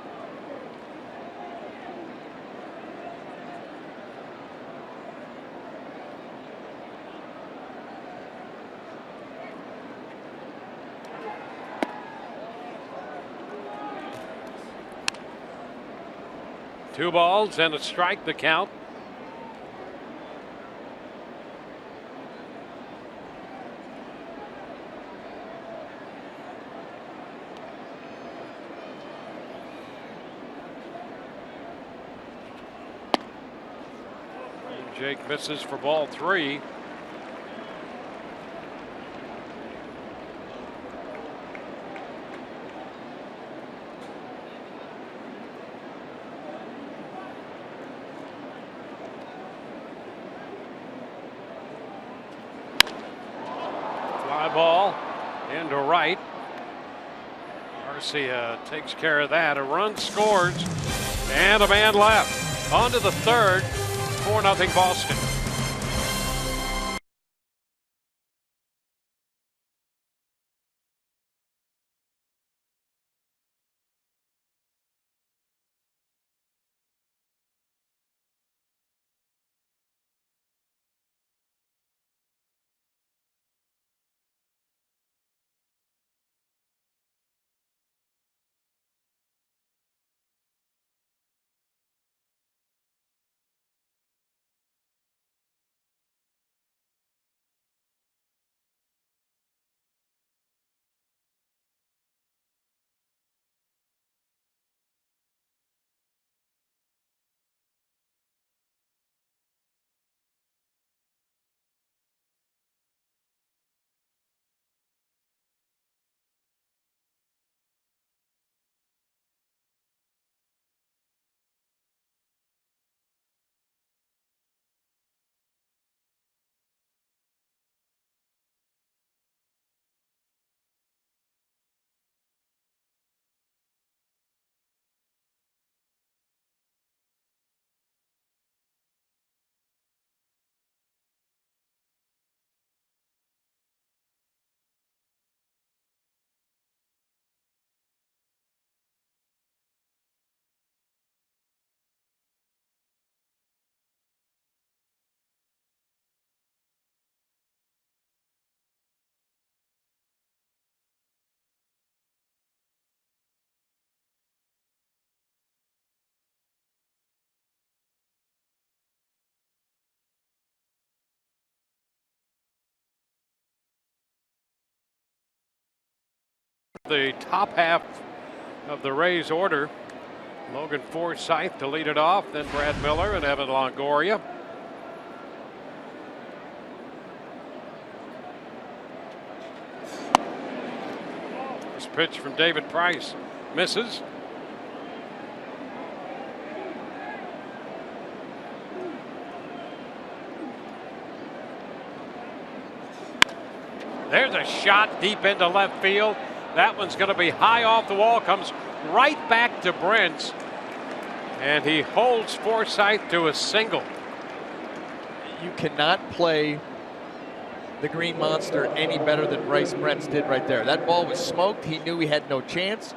Two balls and a strike, the count. Jake misses for ball 3. Fly ball into right. Garcia takes care of that. A run scores and a man left. On to the third. 4-0 Boston. The top half of the Rays order. Logan Forsythe to lead it off, then Brad Miller and Evan Longoria. This pitch from David Price misses. There's a shot deep into left field. That one's going to be high off the wall, comes right back to Brent, and he holds Forsythe to a single. You cannot play the Green Monster any better than Bryce Brentz did right there. That ball was smoked. He knew he had no chance.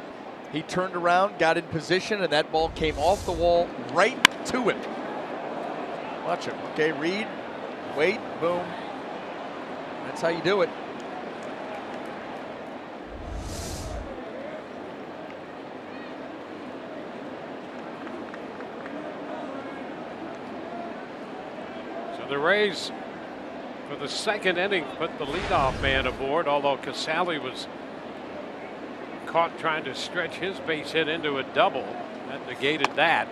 He turned around, got in position, and that ball came off the wall right to him. Watch him. Okay, read, wait, boom. That's how you do it. So the Rays, for the second inning, put the leadoff man aboard, although Casale was caught trying to stretch his base hit into a double. That negated that.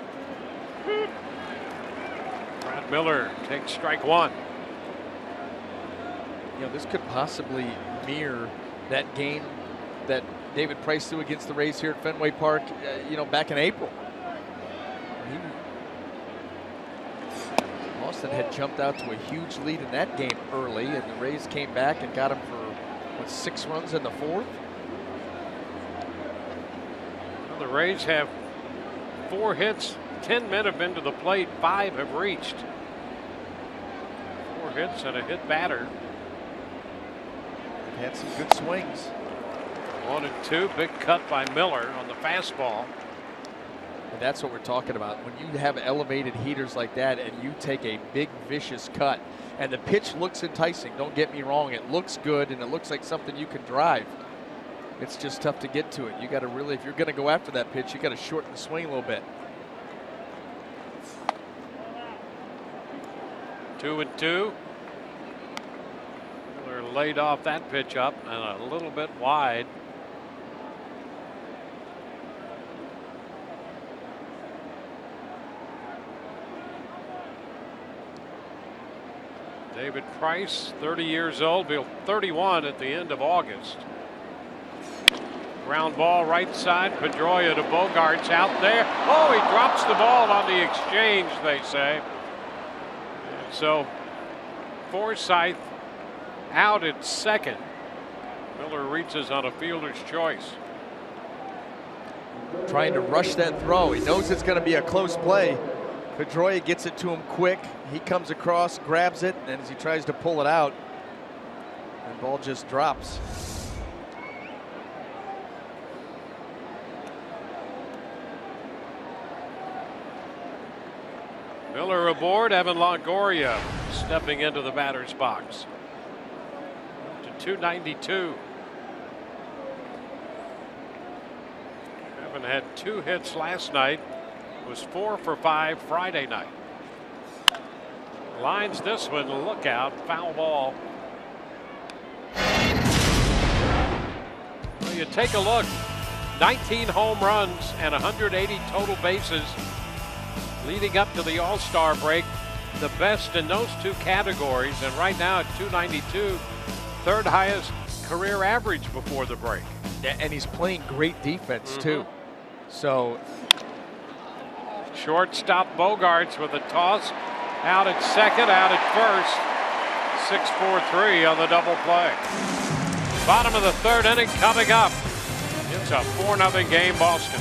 Brad Miller takes strike one. You know, this could possibly mirror that game that David Price threw against the Rays here at Fenway Park, you know, back in April. Boston had jumped out to a huge lead in that game early, and the Rays came back and got him for, what, 6 runs in the 4th? Well, the Rays have 4 hits. 10 men have been to the plate. 5 have reached. 4 hits and a hit batter. Had some good swings. 1 and 2. Big cut by Miller on the fastball. And that's what we're talking about. When you have elevated heaters like that and you take a big vicious cut, and the pitch looks enticing, don't get me wrong, it looks good and it looks like something you can drive. It's just tough to get to it. You got to really, if you're going to go after that pitch, you got to shorten the swing a little bit. 2 and 2. Miller laid off that pitch up and a little bit wide. David Price, 30 years old, will be 31 at the end of August. Ground ball right side. Pedroia to Bogarts out there. Oh, he drops the ball on the exchange, they say. And so Forsythe out at second. Miller reaches on a fielder's choice. Trying to rush that throw. He knows it's going to be a close play. Pedroia gets it to him quick. He comes across, grabs it, and as he tries to pull it out, the ball just drops. Miller aboard. Evan Longoria stepping into the batter's box. To 292. Evan had 2 hits last night. Was 4 for 5 Friday night. Lines this one. Look out. Foul ball. Well, you take a look. 19 home runs and 180 total bases leading up to the All-Star break. The best in those 2 categories, and right now at 292, 3rd highest career average before the break. Yeah, and he's playing great defense too. So shortstop Bogarts with a toss. Out at second, out at first. 6-4-3 on the double play. Bottom of the 3rd inning coming up. It's a 4-0 game, Boston.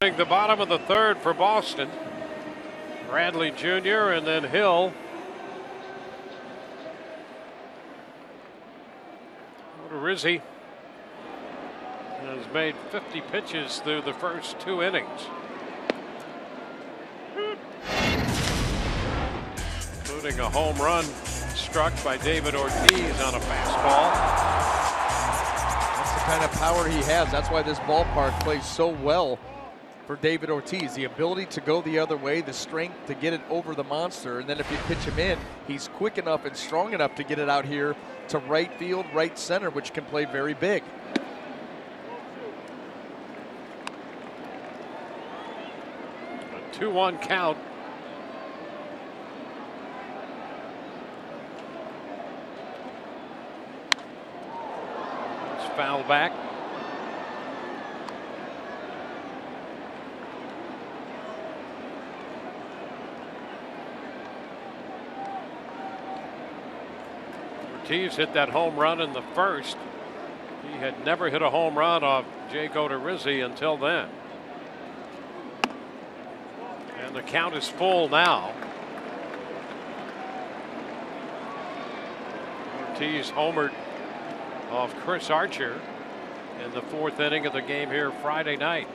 The bottom of the third for Boston. Bradley Jr. and then Hill. Rizzi has made 50 pitches through the first 2 innings, including a home run struck by David Ortiz on a fastball. That's the kind of power he has. That's why this ballpark plays so well for David Ortiz. The ability to go the other way, the strength to get it over the monster, and then if you pitch him in, he's quick enough and strong enough to get it out here to right field, right center, which can play very big. A 2-1 count. It's foul back. Ortiz hit that home run in the first. He had never hit a home run off Jake Odorizzi until then. And the count is full now. Ortiz homered off Chris Archer in the 4th inning of the game here Friday night.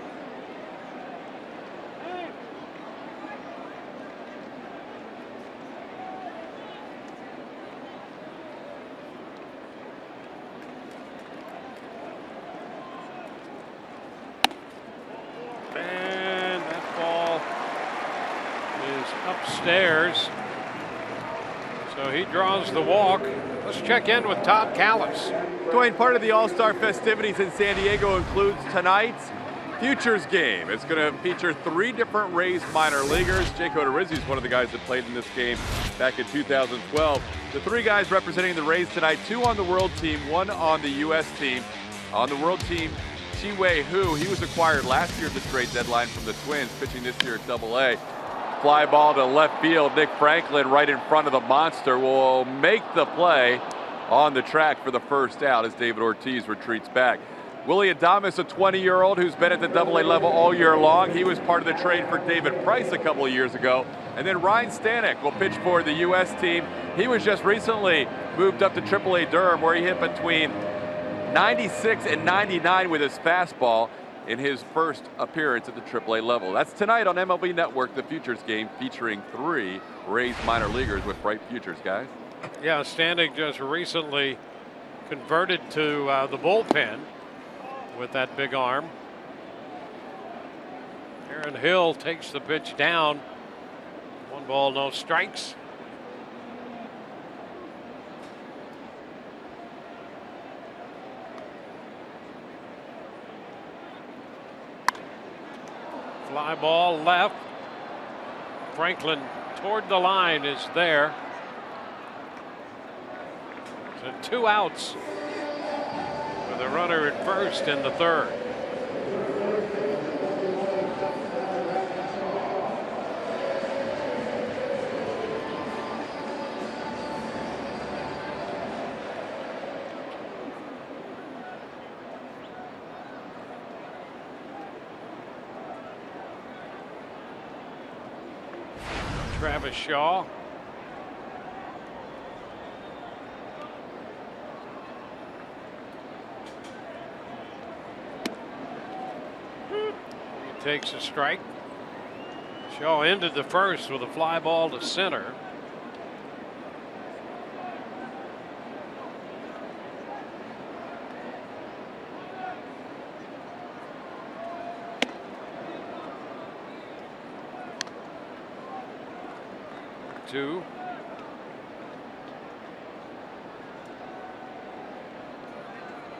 Upstairs, so he draws the walk. Let's check in with Todd Callis. Dwayne, part of the All-Star festivities in San Diego includes tonight's Futures game. It's going to feature 3 different Rays minor leaguers. Jake Odorizzi is one of the guys that played in this game back in 2012. The 3 guys representing the Rays tonight, 2 on the World team, 1 on the U.S. team. On the World team, Chi-Wei Hu, he was acquired last year at the trade deadline from the Twins, pitching this year at Double-A. Fly ball to left field. Nick Franklin right in front of the monster will make the play on the track for the first out as David Ortiz retreats back. Willie Adames, a 20-year-old who's been at the Double-A level all year long. He was part of the trade for David Price a couple of years ago. And then Ryan Stanek will pitch for the U.S. team. He was just recently moved up to Triple-A Durham, where he hit between 96 and 99 with his fastball in his first appearance at the Triple-A level. That's tonight on MLB Network, the Futures game, featuring 3 Rays minor leaguers with bright futures, guys. Yeah, Stanek just recently converted to the bullpen with that big arm. Aaron Hill takes the pitch down. 1 ball, no strikes. Fly ball left. Franklin toward the line is there. So 2 outs with a runner at first in the 3rd. Travis Shaw. He takes a strike. Shaw ended the first with a fly ball to center.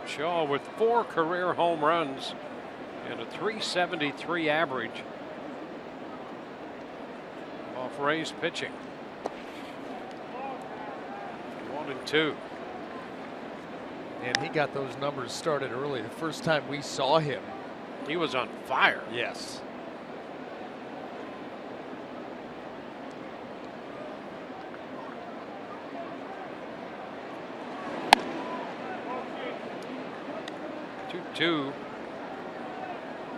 Shaw with 4 career home runs and a .373 average off Rays pitching. 1-2. And he got those numbers started early. The first time we saw him, he was on fire. Yes.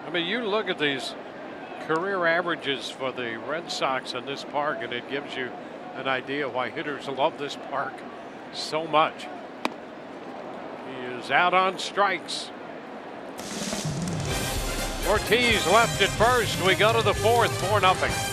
I mean, you look at these career averages for the Red Sox in this park, and it gives you an idea why hitters love this park so much. He is out on strikes. Ortiz left at first. We go to the fourth, 4-0.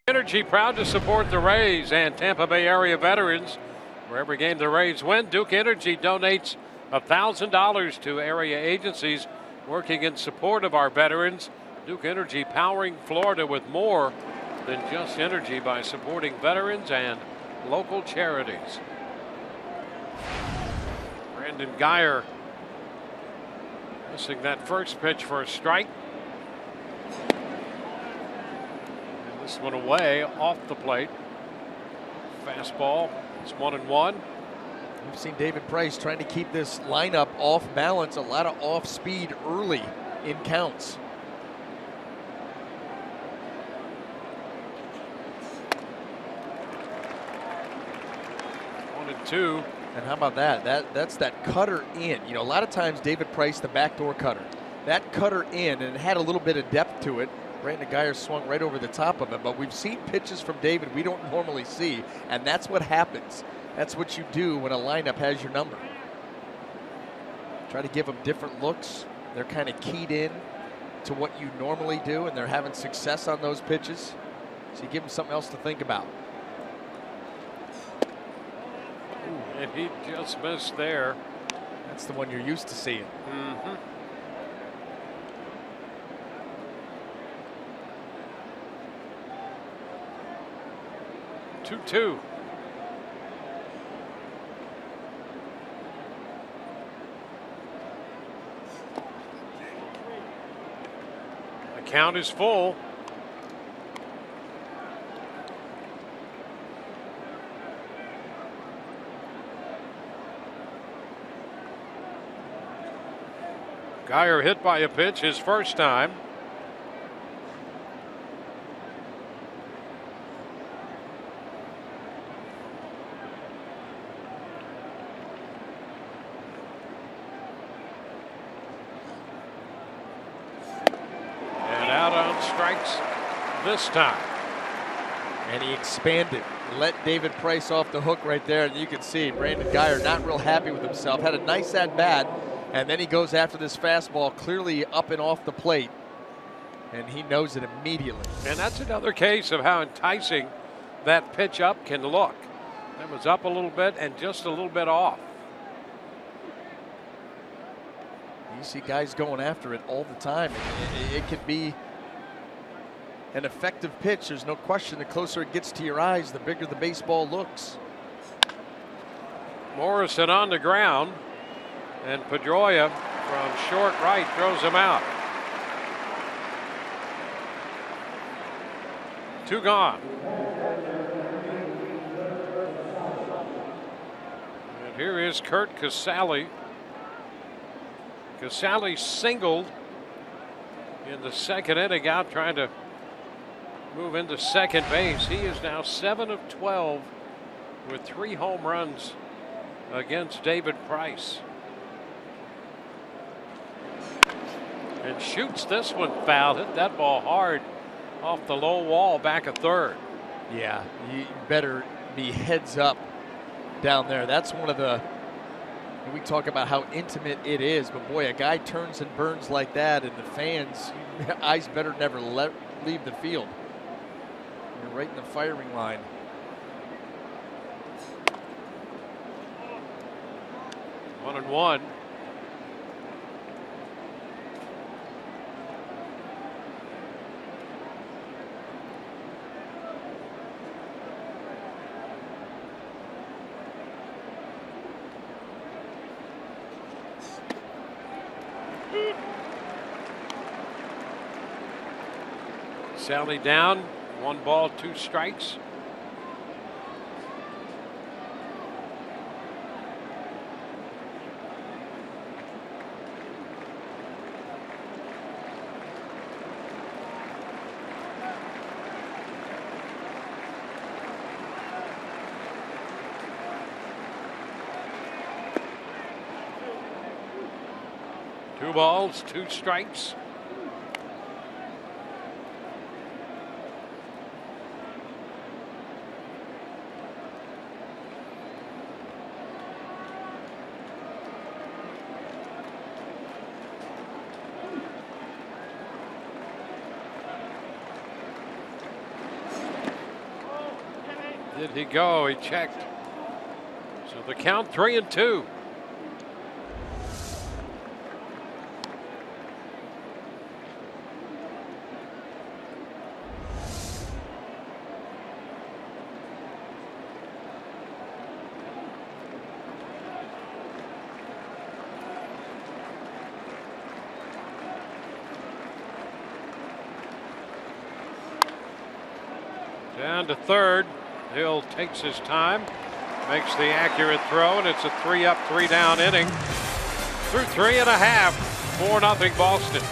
Energy proud to support the Rays and Tampa Bay area veterans. For every game the Rays win, Duke Energy donates $1,000 to area agencies working in support of our veterans. Duke Energy powering Florida with more than just energy by supporting veterans and local charities. Brandon Guyer missing that first pitch for a strike. This one away off the plate. Fastball. It's 1-1. We've seen David Price trying to keep this lineup off balance. A lot of off speed early in counts. One and two. And how about that? That's that cutter in. You know, a lot of times David Price, the backdoor cutter. That cutter in, and it had a little bit of depth to it. Brandon Guyer swung right over the top of it, but we've seen pitches from David we don't normally see, and that's what happens. That's what you do when a lineup has your number. Try to give them different looks. They're kind of keyed in to what you normally do, and they're having success on those pitches. So you give them something else to think about. Ooh, and he just missed there. That's the one you're used to seeing. Mm-hmm. 2-2. The count is full. Guyer hit by a pitch his first time. This time. And he expanded, let David Price off the hook right there, and you can see Brandon Guyer not real happy with himself. Had a nice at bat, and then he goes after this fastball clearly up and off the plate, and he knows it immediately. And that's another case of how enticing that pitch up can look. That was up a little bit and just a little bit off. You see guys going after it all the time. It can be an effective pitch. There's no question. The closer it gets to your eyes, the bigger the baseball looks. Morrison on the ground. And Pedroia from short right throws him out. 2 gone. And here is Curt Casali. Casali singled in the second inning out, trying to move into second base. He is now 7 of 12 with 3 home runs against David Price. And shoots this one foul. Hit that ball hard off the low wall back at third. Yeah, you better be heads up down there. That's one of the, we talk about how intimate it is, but boy, a guy turns and burns like that, and the fans, eyes better never leave the field. You're right in the firing line. One and one. Sally down, 1 ball, 2 strikes. Two balls, 2 strikes. Did he go? He checked. So the count 3-2. Down to third. Hill takes his time, makes the accurate throw, and it's a 3-up, 3-down inning. Through 3.5, 4-0 Boston.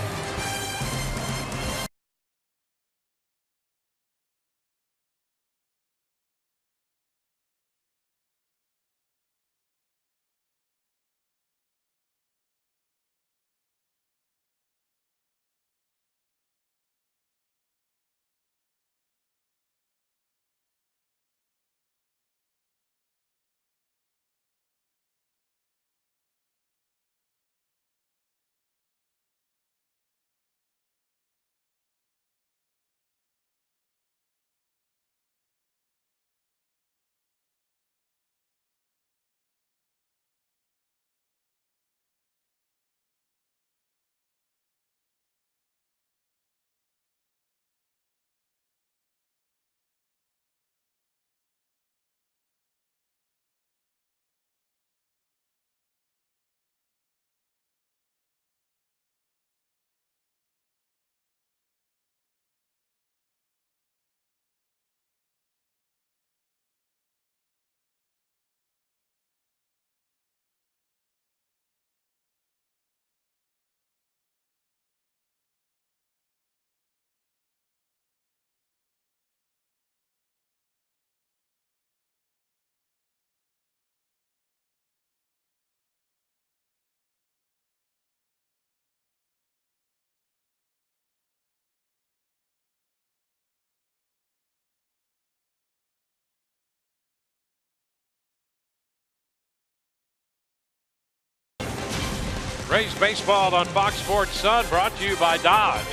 Rays baseball on Fox Sports Sun, brought to you by Dodge.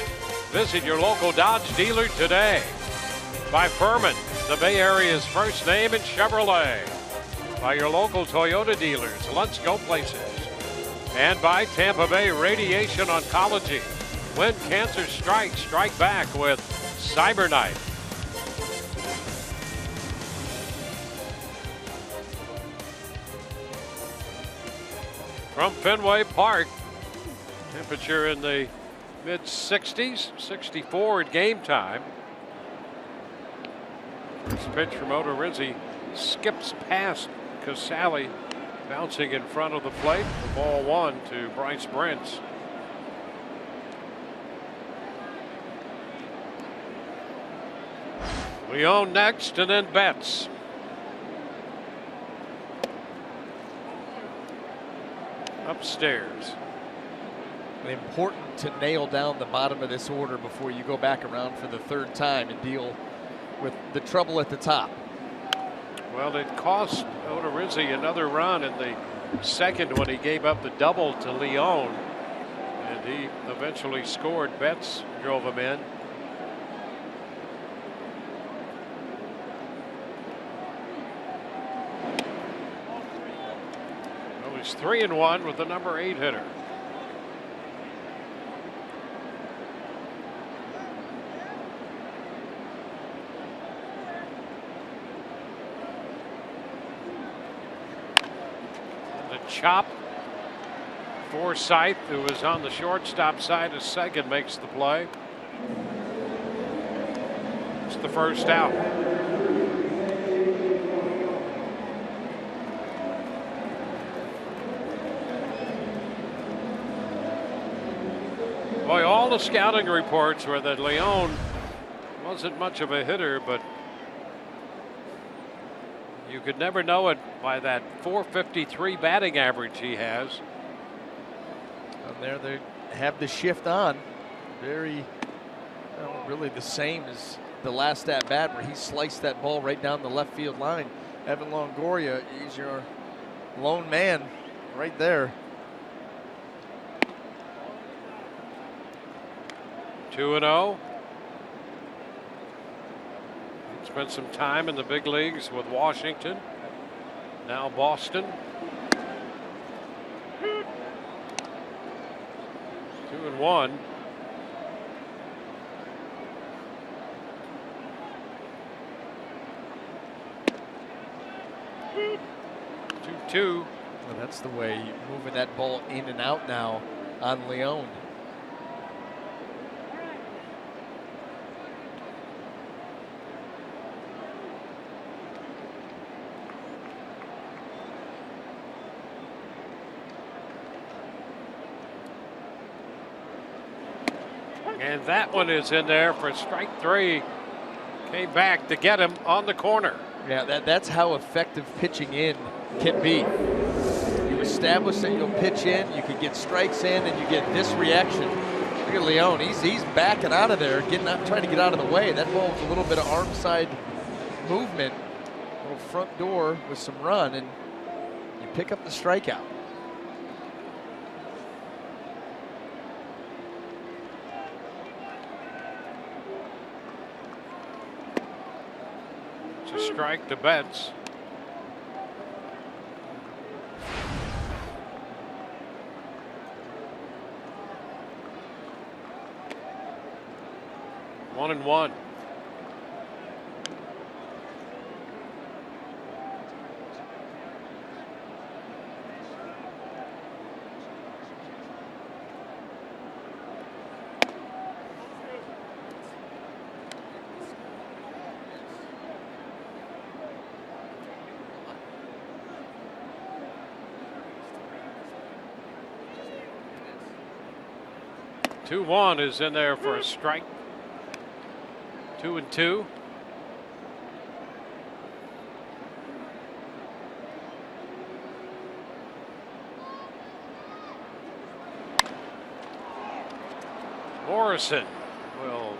Visit your local Dodge dealer today. By Furman, the Bay Area's first name in Chevrolet. By your local Toyota dealers. Let's go places. And by Tampa Bay Radiation Oncology. When cancer strikes, strike back with CyberKnife. From Fenway Park, temperature in the mid-60s, 64 at game time. First pitch from Odorizzi skips past Casale, bouncing in front of the plate. The ball 1 to Bryce Brentz. Leone next, and then Betts. Upstairs. Important to nail down the bottom of this order before you go back around for the third time and deal with the trouble at the top. Well, it cost Odorizzi another run in the second when he gave up the double to Leone, and he eventually scored. Betts drove him in. Well, he's 3-1 with the number 8 hitter. Chop. Forsythe, who was on the shortstop side of second, makes the play. It's the first out. Boy, all the scouting reports were that Leone wasn't much of a hitter, but you could never know it by that .453 batting average he has. And there they have the shift on. Very, well, really the same as the last at bat where he sliced that ball right down the left field line. Evan Longoria, he's your lone man right there. 2-0. Spent some time in the big leagues with Washington. Now Boston. 2-1. Two. Well, that's the way you're moving that ball in and out now on Leone. And that one is in there for strike 3. Came back to get him on the corner. Yeah, that's how effective pitching in can be. You establish that you'll pitch in, you can get strikes in, and you get this reaction. Look at Leone. He's backing out of there, trying to get out of the way. That ball was a little bit of arm side movement, little front door with some run, and you pick up the strikeout. Strike to Betts. One and one. Two-one is in there for a strike. 2-2. Morrison will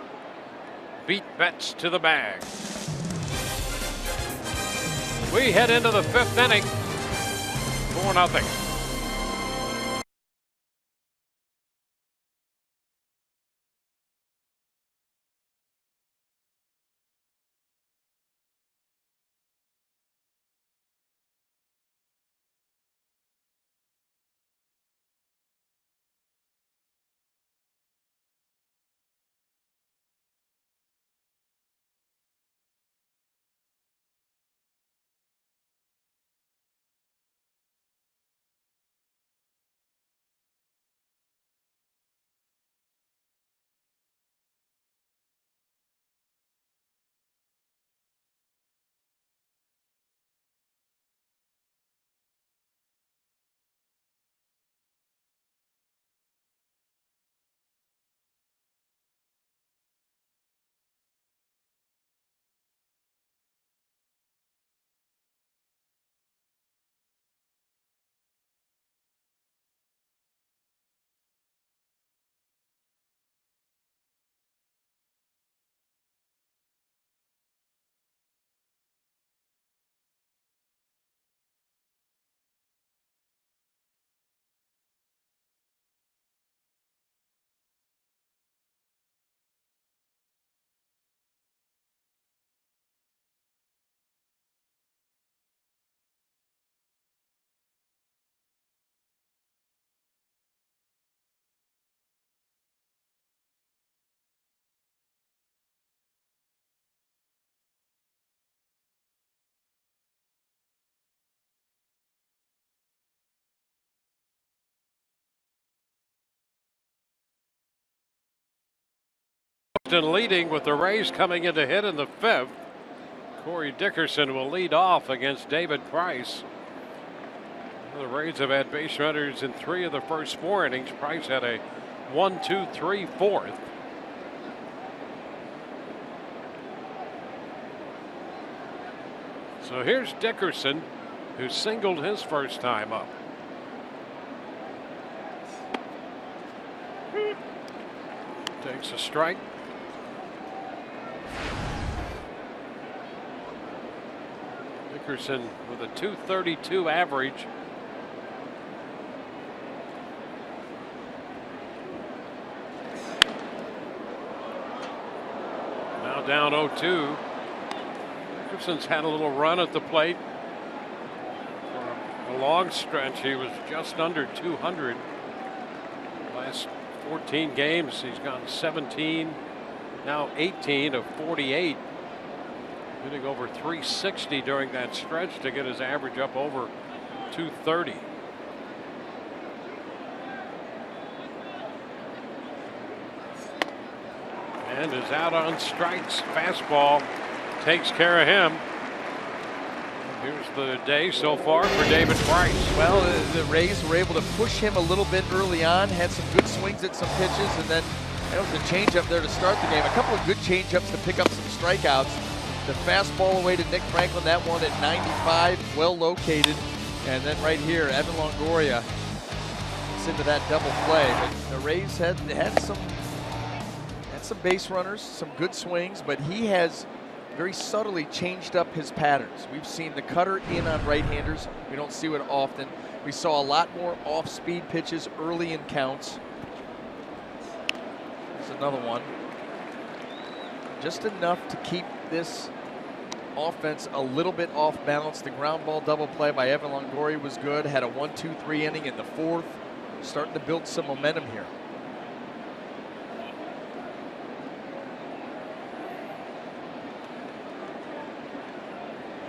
beat Betts to the bag. We head into the 5th inning. 4-0. Leading with the Rays coming in to hit in the 5th. Corey Dickerson will lead off against David Price. The Rays have had base runners in 3 of the first 4 innings. Price had a 1-2-3 4th. So here's Dickerson, who singled his first time up. Takes a strike. Dickerson with a .232 average. Now down 0-2. Dickerson's had a little run at the plate. For a long stretch, he was just under 200. Last 14 games, he's gone 17, now 18 of 48. Hitting over 360 during that stretch to get his average up over 230. And is out on strikes. Fastball takes care of him. Here's the day so far for David Price. Well, the Rays were able to push him a little bit early on, had some good swings at some pitches, and then there was a changeup there to start the game. A couple of good changeups to pick up some strikeouts. The fastball away to Nick Franklin, that one at 95, well located. And then right here, Evan Longoria gets into that double play. But the Rays had some base runners, some good swings, but he has very subtly changed up his patterns. We've seen the cutter in on right-handers. We don't see it often. We saw a lot more off-speed pitches early in counts. There's another one. Just enough to keep this offense a little bit off balance. The ground ball double play by Evan Longoria was good. Had a 1-2-3 inning in the 4th. Starting to build some momentum here.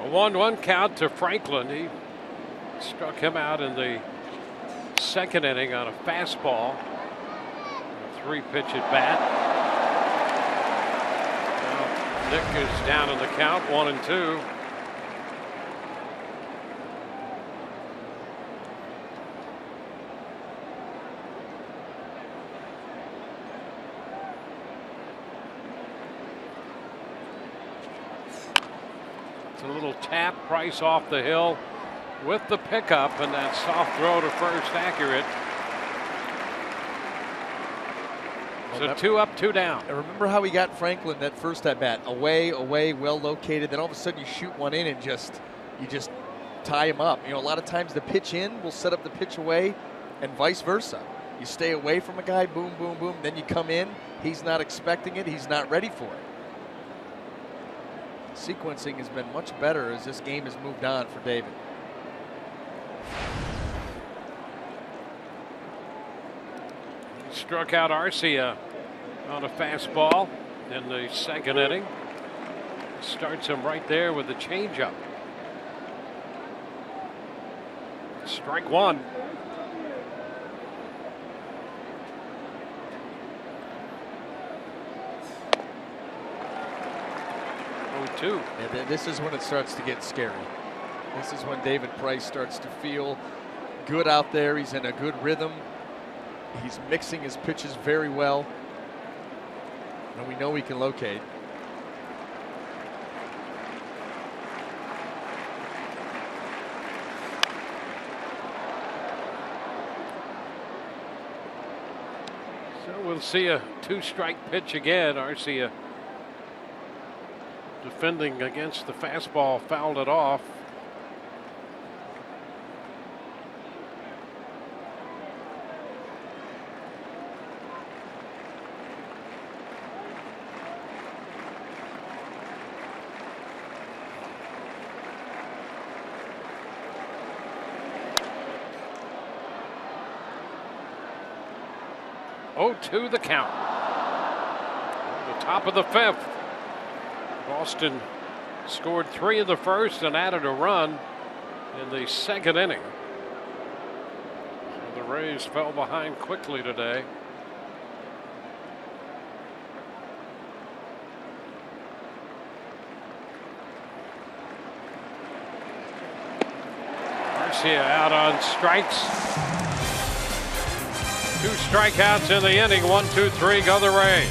A 1-1 count to Franklin. He struck him out in the 2nd inning on a fastball. A 3-pitch at bat. Nick is down in the count, 1-2. It's a little tap. Price off the hill with the pickup, and that soft throw to first accurate. So 2 up, 2 down. I remember how he got Franklin that first at bat. Away, well located. Then all of a sudden you shoot one in and you just tie him up. You know, a lot of times the pitch in will set up the pitch away, and vice versa. You stay away from a guy, boom, boom, boom. Then you come in. He's not expecting it. He's not ready for it. Sequencing has been much better as this game has moved on for David. He struck out Arcia on a fastball in the 2nd inning. Starts him right there with the changeup. Strike 1. Two. And this is when it starts to get scary. This is when David Price starts to feel good out there. He's in a good rhythm. He's mixing his pitches very well. And we know he can locate. So we'll see a 2-strike pitch again. Arcia defending against the fastball, fouled it off. Oh, 2 the count. The top of the 5th. Boston scored 3 in the 1st and added a run in the 2nd inning. So the Rays fell behind quickly today. Garcia out on strikes. 2 strikeouts in the inning. 1-2-3 go the Rays.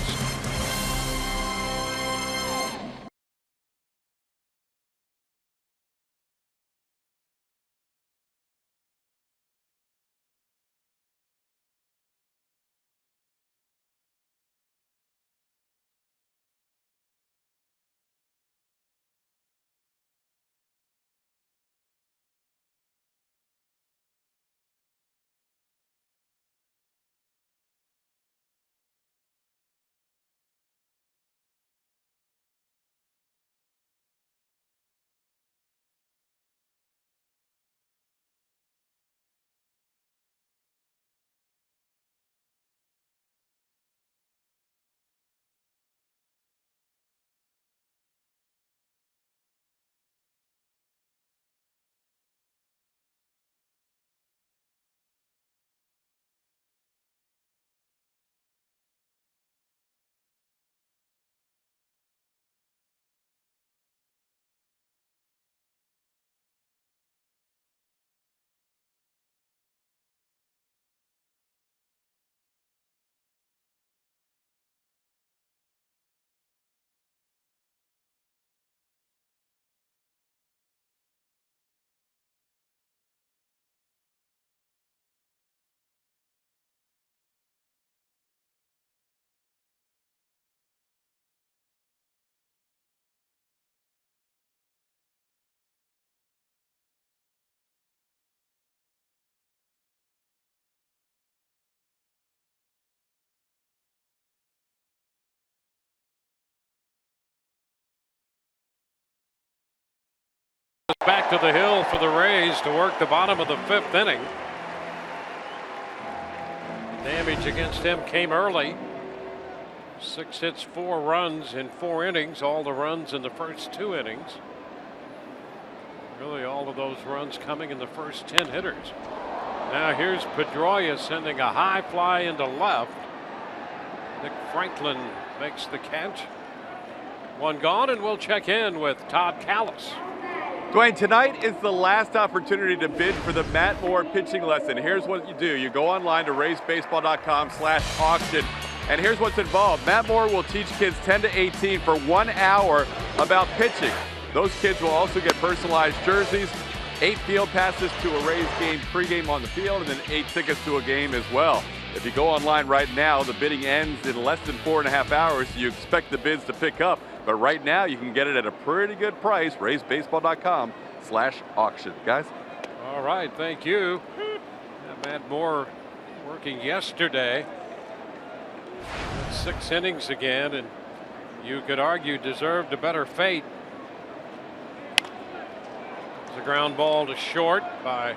Back to the hill for the Rays to work the bottom of the 5th inning. Damage against him came early. 6 hits, 4 runs in 4 innings. All the runs in the first 2 innings. Really, all of those runs coming in the first 10 hitters. Now here's Pedroia sending a high fly into left. Nick Franklin makes the catch. 1 gone, and we'll check in with Todd Callis. Dwayne, tonight is the last opportunity to bid for the Matt Moore pitching lesson. Here's what you do. You go online to raysbaseball.com/auction, and here's what's involved. Matt Moore will teach kids 10 to 18 for 1 hour about pitching. Those kids will also get personalized jerseys, 8 field passes to a Rays game pregame on the field, and then 8 tickets to a game as well. If you go online right now, the bidding ends in less than 4.5 hours, so you expect the bids to pick up. But right now, you can get it at a pretty good price. raysbaseball.com/auction. Guys? All right, thank you. Matt Moore working yesterday. 6 innings again, and you could argue deserved a better fate. It's a ground ball to short by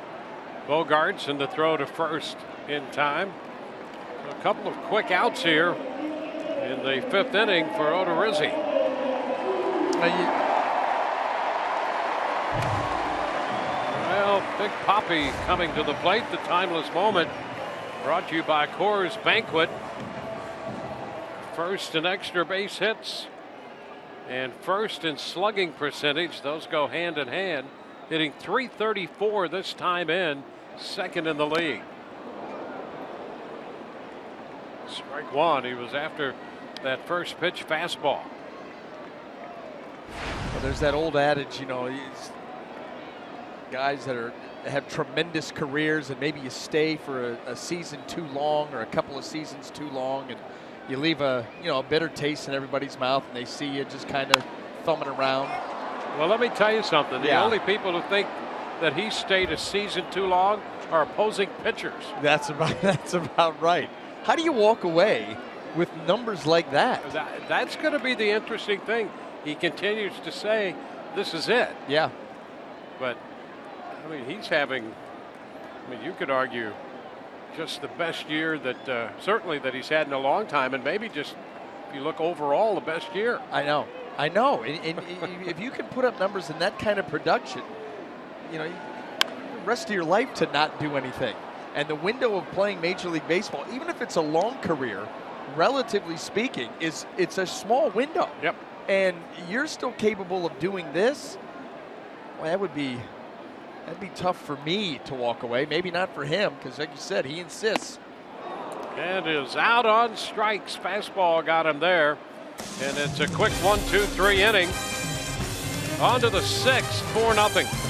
Bogarts, and the throw to first in time. So a couple of quick outs here in the 5th inning for Odorizzi. Well, Big Papi coming to the plate. The timeless moment brought to you by Coors Banquet. First in extra base hits and first in slugging percentage. Those go hand in hand. Hitting .334 this time in, 2nd in the league. Strike 1. He was after that first pitch fastball. Well, there's that old adage, you know, these guys that have tremendous careers, and maybe you stay for a season too long or a couple of seasons too long, and you leave a bitter taste in everybody's mouth, and they see you just kind of thumbing around. Well, let me tell you something. The only people who think that he stayed a season too long are opposing pitchers. That's about right. How do you walk away with numbers like that? That's going to be the interesting thing. He continues to say, this is it. Yeah. But, I mean, he's having, you could argue, just the best year that, certainly that he's had in a long time, and maybe just, if you look overall, the best year. I know. And if you can put up numbers in that kind of production, the rest of your life to not do anything. And the window of playing Major League Baseball, even if it's a long career, relatively speaking, it's a small window. Yep. And you're still capable of doing this. Well, that would be That'd be tough for me to walk away. Maybe not for him, because like you said, he insists. And is out on strikes. Fastball got him there. And it's a quick 1-2-3 inning. On to the 6th, 4-0.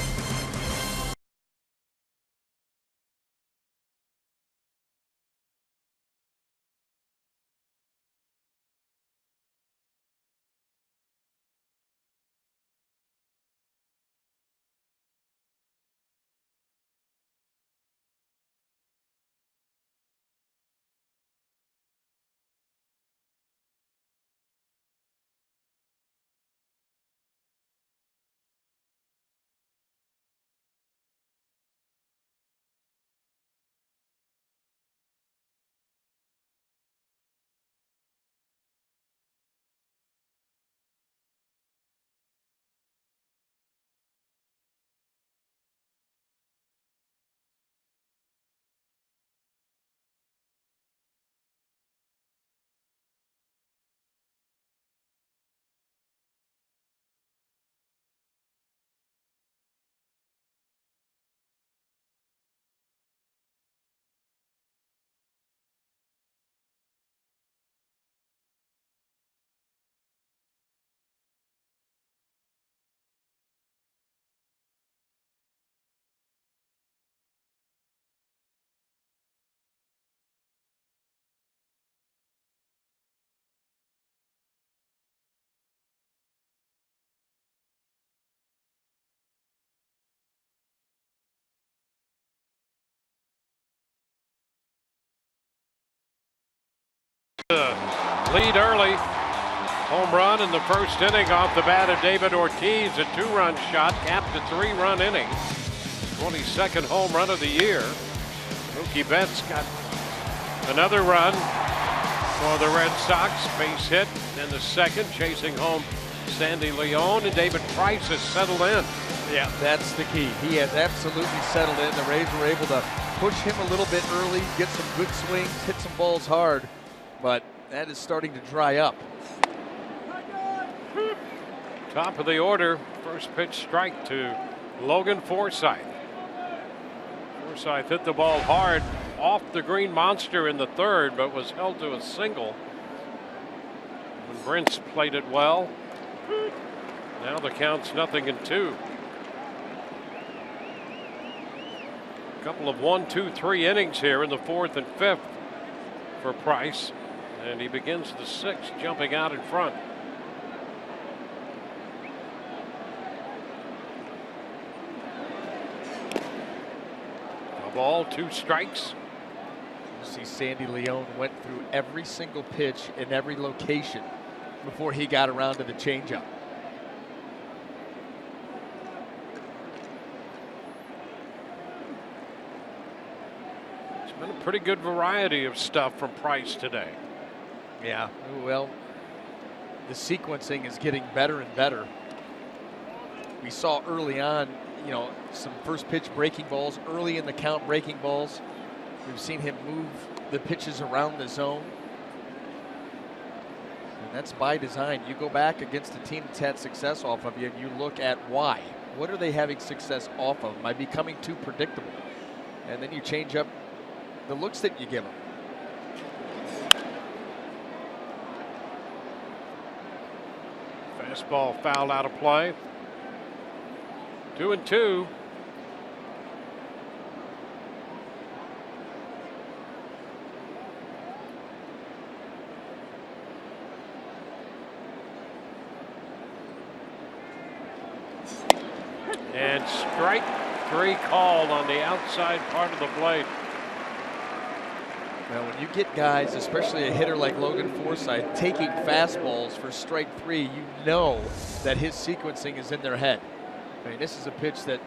Lead early. Home run in the first inning off the bat of David Ortiz. A 2-run shot capped a 3-run inning. 22nd home run of the year. Mookie Betts got another run for the Red Sox. Base hit in the second, chasing home Sandy Leon, and David Price has settled in. Yeah, that's the key. He has absolutely settled in. The Rays were able to push him a little bit early, get some good swings, hit some balls hard, but that is starting to dry up. Top of the order, first pitch strike to Logan Forsythe. Forsythe hit the ball hard off the Green Monster in the third, but was held to a single when Brent's played it well. Now the count's 0-2. A couple of 1-2-3 innings here in the 4th and 5th for Price, and he begins the 6th jumping out in front. A ball, 2 strikes. You see Sandy Leon went through every single pitch in every location before he got around to the changeup. It's been a pretty good variety of stuff from Price today. Yeah, well, the sequencing is getting better and better. We saw early on, you know, some first pitch breaking balls, early in the count breaking balls. We've seen him move the pitches around the zone. And that's by design. You go back against a team that's had success off of you and you look at why. What are they having success off of? By becoming too predictable. And then you change up the looks that you give them. Fastball fouled out of play. 2-2. And strike 3 called on the outside part of the plate. Now, when you get guys, especially a hitter like Logan Forsythe, taking fastballs for strike 3, you know that his sequencing is in their head. I mean, this is a pitch that,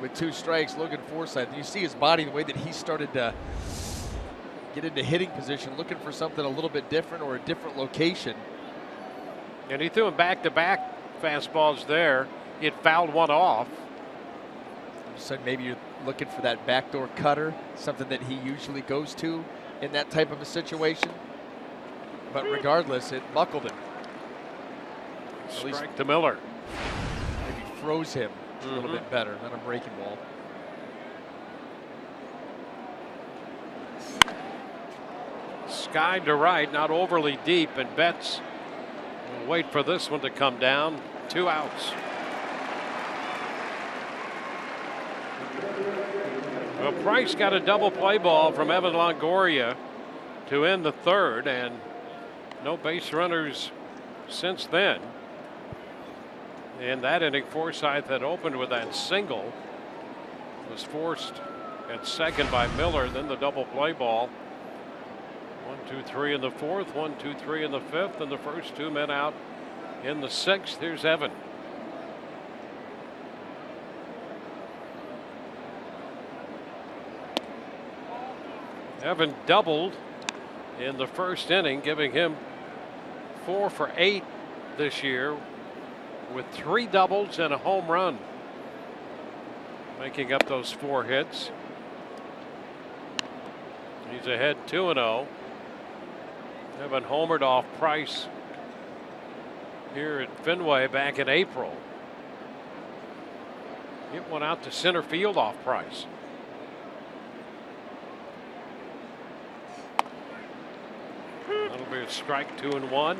with 2 strikes, Logan Forsythe, you see his body, the way that he started to get into hitting position, looking for something a little bit different or a different location. And he threw him back-to-back fastballs there. He had fouled one off. So maybe you're looking for that backdoor cutter, something that he usually goes to in that type of a situation. But regardless, it buckled him. Strike to Miller. Maybe froze him a little bit better than a breaking ball. Skied to right, not overly deep, and Betts will wait for this one to come down. 2 outs. Well, Price got a double play ball from Evan Longoria to end the third, and no base runners since then. In that inning, Forsythe had opened with that single, was forced at second by Miller, then the double play ball. 1, 2, 3 in the fourth, 1, 2, 3 in the fifth, and the first 2 men out in the sixth. Here's Evan. Evan doubled in the first inning, giving him 4 for 8 this year, with 3 doubles and a home run, making up those 4 hits. He's ahead 2-0. Evan homered off Price here at Fenway back in April. Hit one out to center field off Price. That'll be a strike, 2-1.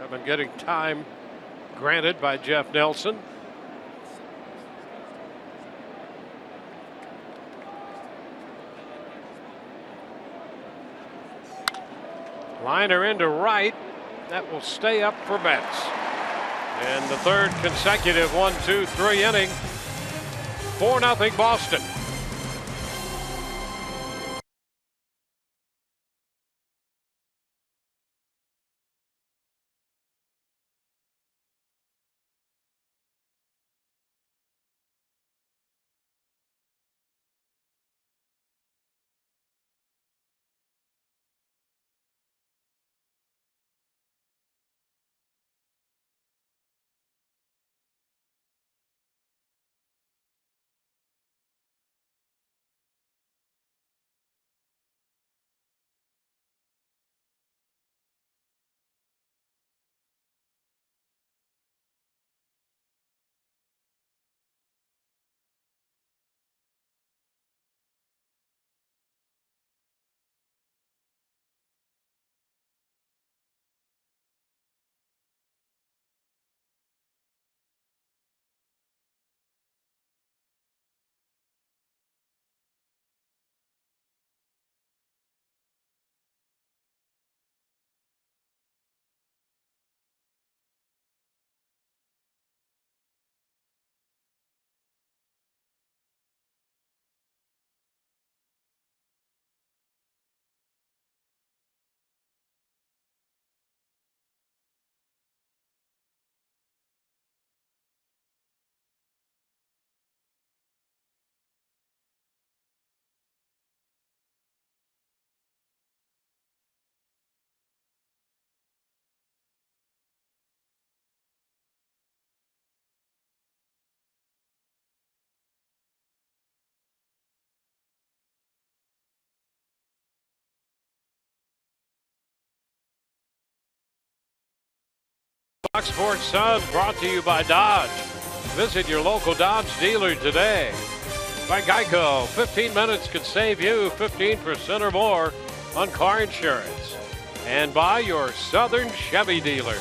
Been getting time granted by Jeff Nelson. Liner into right. That will stay up for Betts. And the third consecutive 1, 2, 3 inning. 4-0 Boston. Fox Sports Sun brought to you by Dodge. Visit your local Dodge dealer today. By Geico, 15 minutes could save you 15% or more on car insurance. And by your Southern Chevy dealers.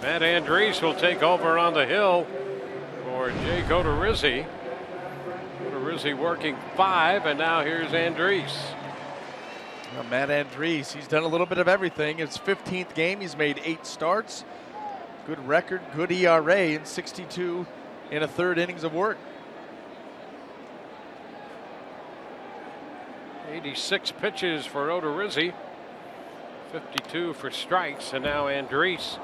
Matt Andriese will take over on the hill for Jake Odorizzi. Odorizzi working 5, and now here's Andriese. Well, Matt Andriese, he's done a little bit of everything. His 15th game, he's made 8 starts. Good record, good ERA, and 62 in a third innings of work. 86 pitches for Odorizzi, 52 for strikes, and now Andriese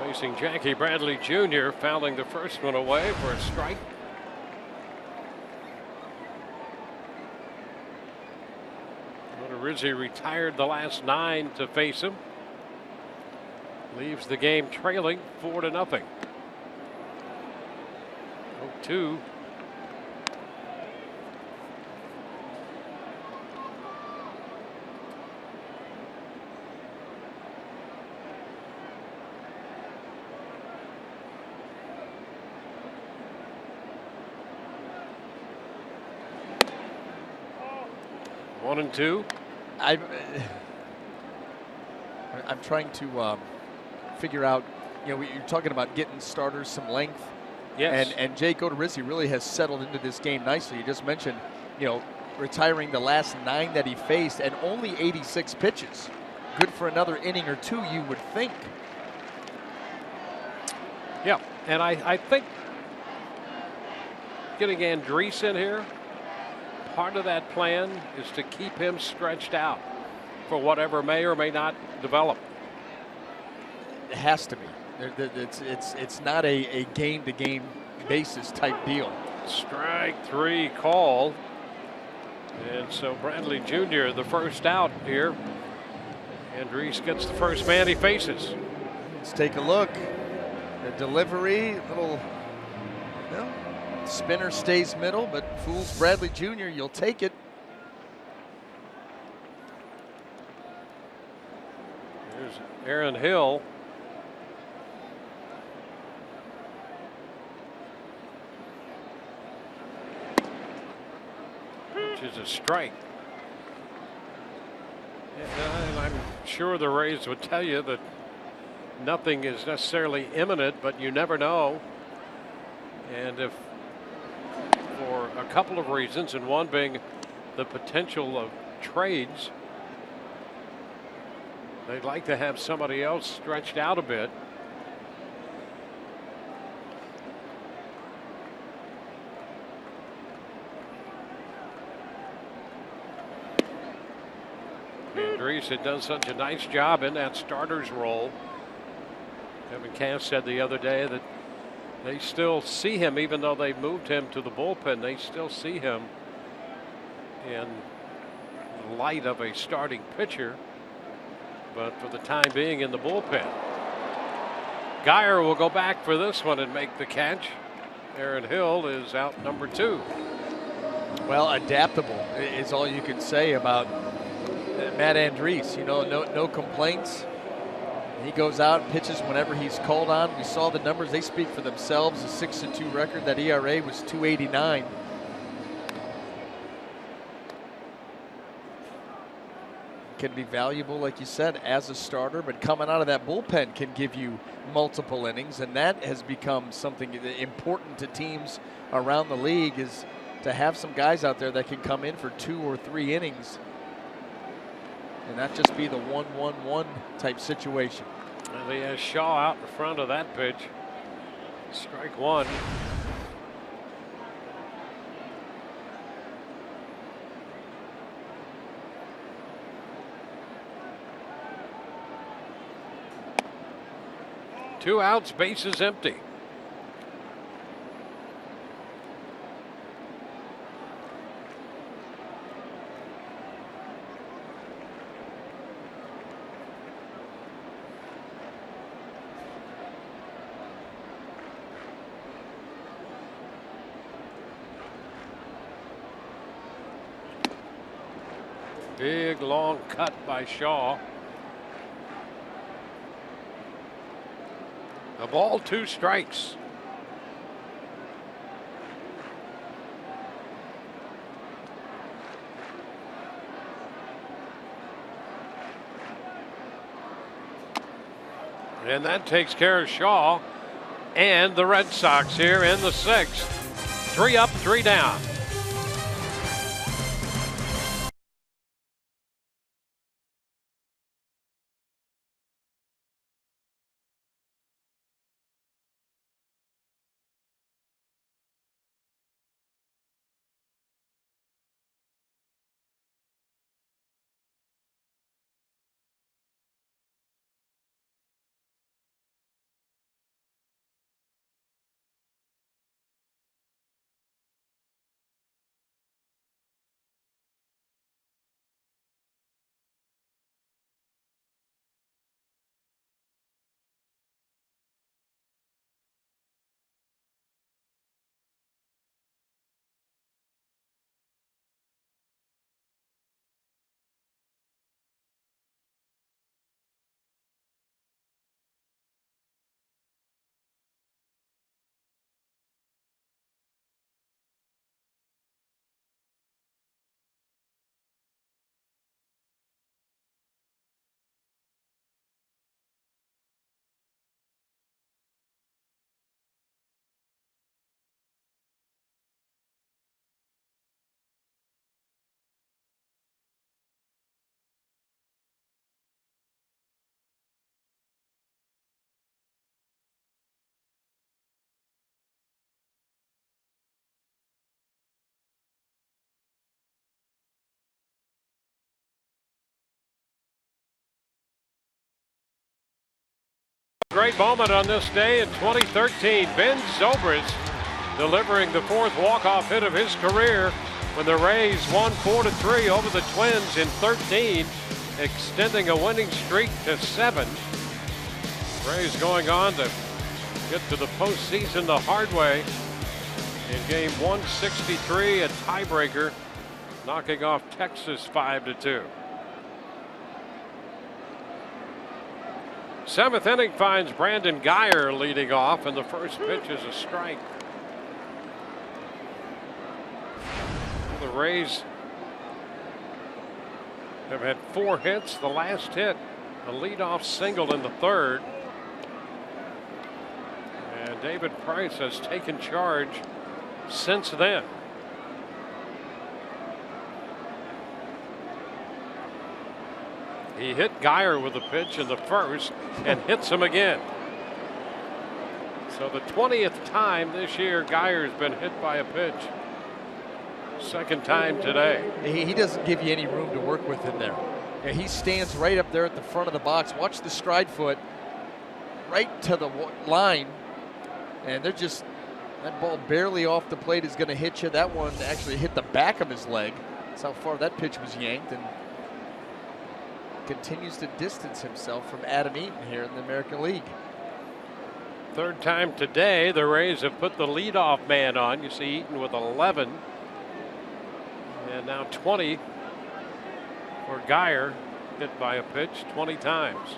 facing Jackie Bradley Jr., fouling the first one away for a strike. Odorizzi retired the last 9 to face him. Leaves the game trailing 4-0. 2. One and 2. I'm trying to figure out, you're talking about getting starters some length. Yes. And Jake Odorizzi really has settled into this game nicely. You just mentioned, retiring the last 9 that he faced and only 86 pitches. Good for another inning or 2, you would think. Yeah, and I think getting Andriese in here, part of that plan is to keep him stretched out for whatever may or may not develop. It has to be. It's not a game-to-game basis type deal. Strike 3 call. And so Bradley Jr., the first out here. Andriese gets the first man he faces. Let's take a look. The delivery, little spinner stays middle, but fools Bradley Jr., you'll take it. Here's Aaron Hill. Which is a strike. And I'm sure the Rays would tell you that nothing is necessarily imminent, but you never know. And if, for a couple of reasons, and one being the potential of trades, they'd like to have somebody else stretched out a bit. Andriese had done such a nice job in that starter's role. Kevin Cass said the other day that they still see him, even though they moved him to the bullpen, they still see him in the light of a starting pitcher, but for the time being in the bullpen. Geyer will go back for this one and make the catch. Aaron Hill is out number 2. Well, adaptable is all you can say about Matt Andriese. No complaints. He goes out and pitches whenever he's called on. We saw the numbers; they speak for themselves. A 6-2 record. That ERA was 2.89. Can be valuable, like you said, as a starter, but coming out of that bullpen can give you multiple innings, and that has become something important to teams around the league, is to have some guys out there that can come in for 2 or 3 innings and not just be the 1-1-1 type situation. And he has Shaw out in front of that pitch. Strike 1. Two outs, bases empty. Big long cut by Shaw. A ball, 2 strikes. And that takes care of Shaw and the Red Sox here in the 6th. 3 up, 3 down. Great moment on this day in 2013. Ben Zobrist delivering the 4th walk-off hit of his career when the Rays won 4-3 over the Twins in 13, extending a winning streak to 7. Rays going on to get to the postseason the hard way in game 163, a tiebreaker, knocking off Texas 5-2. 7th inning finds Brandon Guyer leading off, and the first pitch is a strike. The Rays have had 4 hits. The last hit, a leadoff single in the 3rd. And David Price has taken charge since then. He hit Guyer with a pitch in the 1st and hits him again. So the 20th time this year Guyer's been hit by a pitch. 2nd time today. He doesn't give you any room to work with in there. Yeah, he stands right up there at the front of the box. Watch the stride foot right to the line. And they're just, that ball barely off the plate is going to hit you. That one actually hit the back of his leg. That's how far that pitch was yanked. And continues to distance himself from Adam Eaton here in the American League. 3rd time today, the Rays have put the leadoff man on. You see Eaton with 11. And now 20 for Guyer, hit by a pitch 20 times.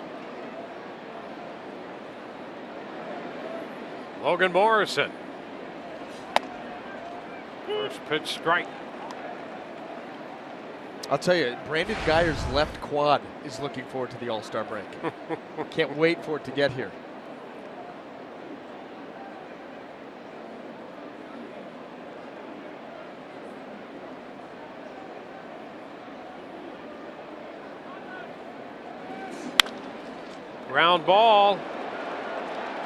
Logan Morrison. First pitch strike. I'll tell you, Brandon Guyer's left quad is looking forward to the All-Star break. Can't wait for it to get here. Ground ball.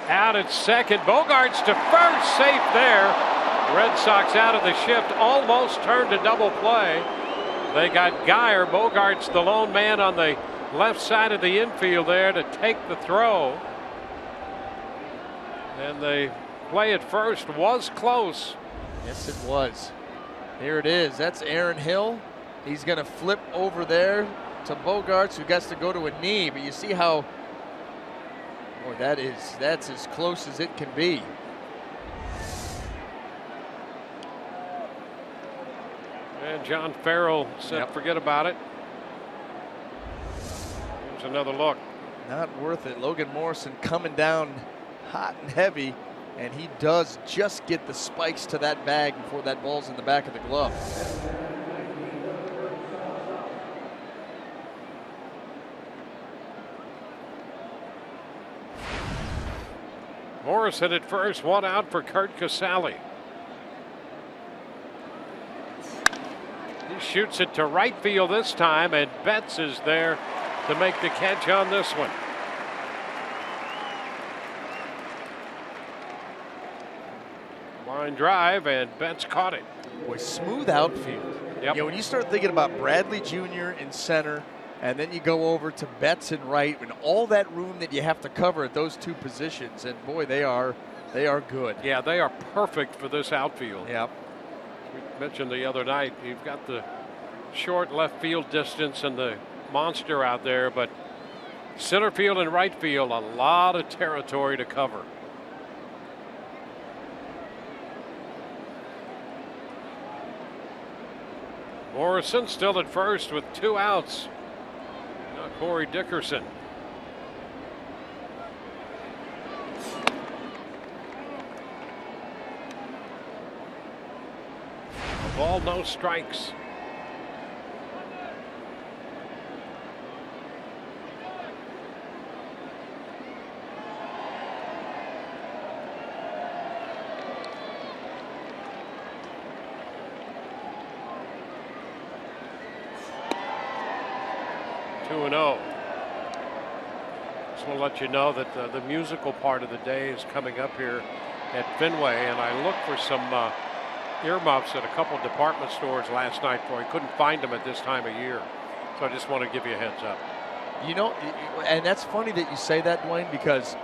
Out at second. Bogarts to first. Safe there. Red Sox out of the shift. Almost turned to double play. They got Guyer. Bogarts, the lone man on the left side of the infield there to take the throw. And the play at first was close. Yes, it was. Here it is. That's Aaron Hill. He's going to flip over there to Bogarts, who gets to go to a knee. But you see how, boy, that's as close as it can be. And John Farrell said, forget about it. Here's another look. Not worth it. Logan Morrison coming down hot and heavy, and he does just get the spikes to that bag before that ball's in the back of the glove. Morrison at first, 1 out for Kurt Casale. He shoots it to right field this time, and Betts is there to make the catch on this one. Line drive, and Betts caught it. Boy, smooth outfield. Yep. You know, when you start thinking about Bradley Jr. in center, and then you go over to Betts in right, and all that room that you have to cover at those 2 positions, and boy, they are good. Yeah, they are perfect for this outfield. Yep. We mentioned the other night, you've got the short left field distance and the monster out there, but center field and right field, a lot of territory to cover. Morrison still at first with 2 outs. Now Corey Dickerson. A ball, no strikes. Just want to let you know that the musical part of the day is coming up here at Fenway, and I looked for some earmuffs at a couple of department stores last night for I couldn't find them at this time of year. So I just want to give you a heads up. You know, and that's funny that you say that, Dwayne, because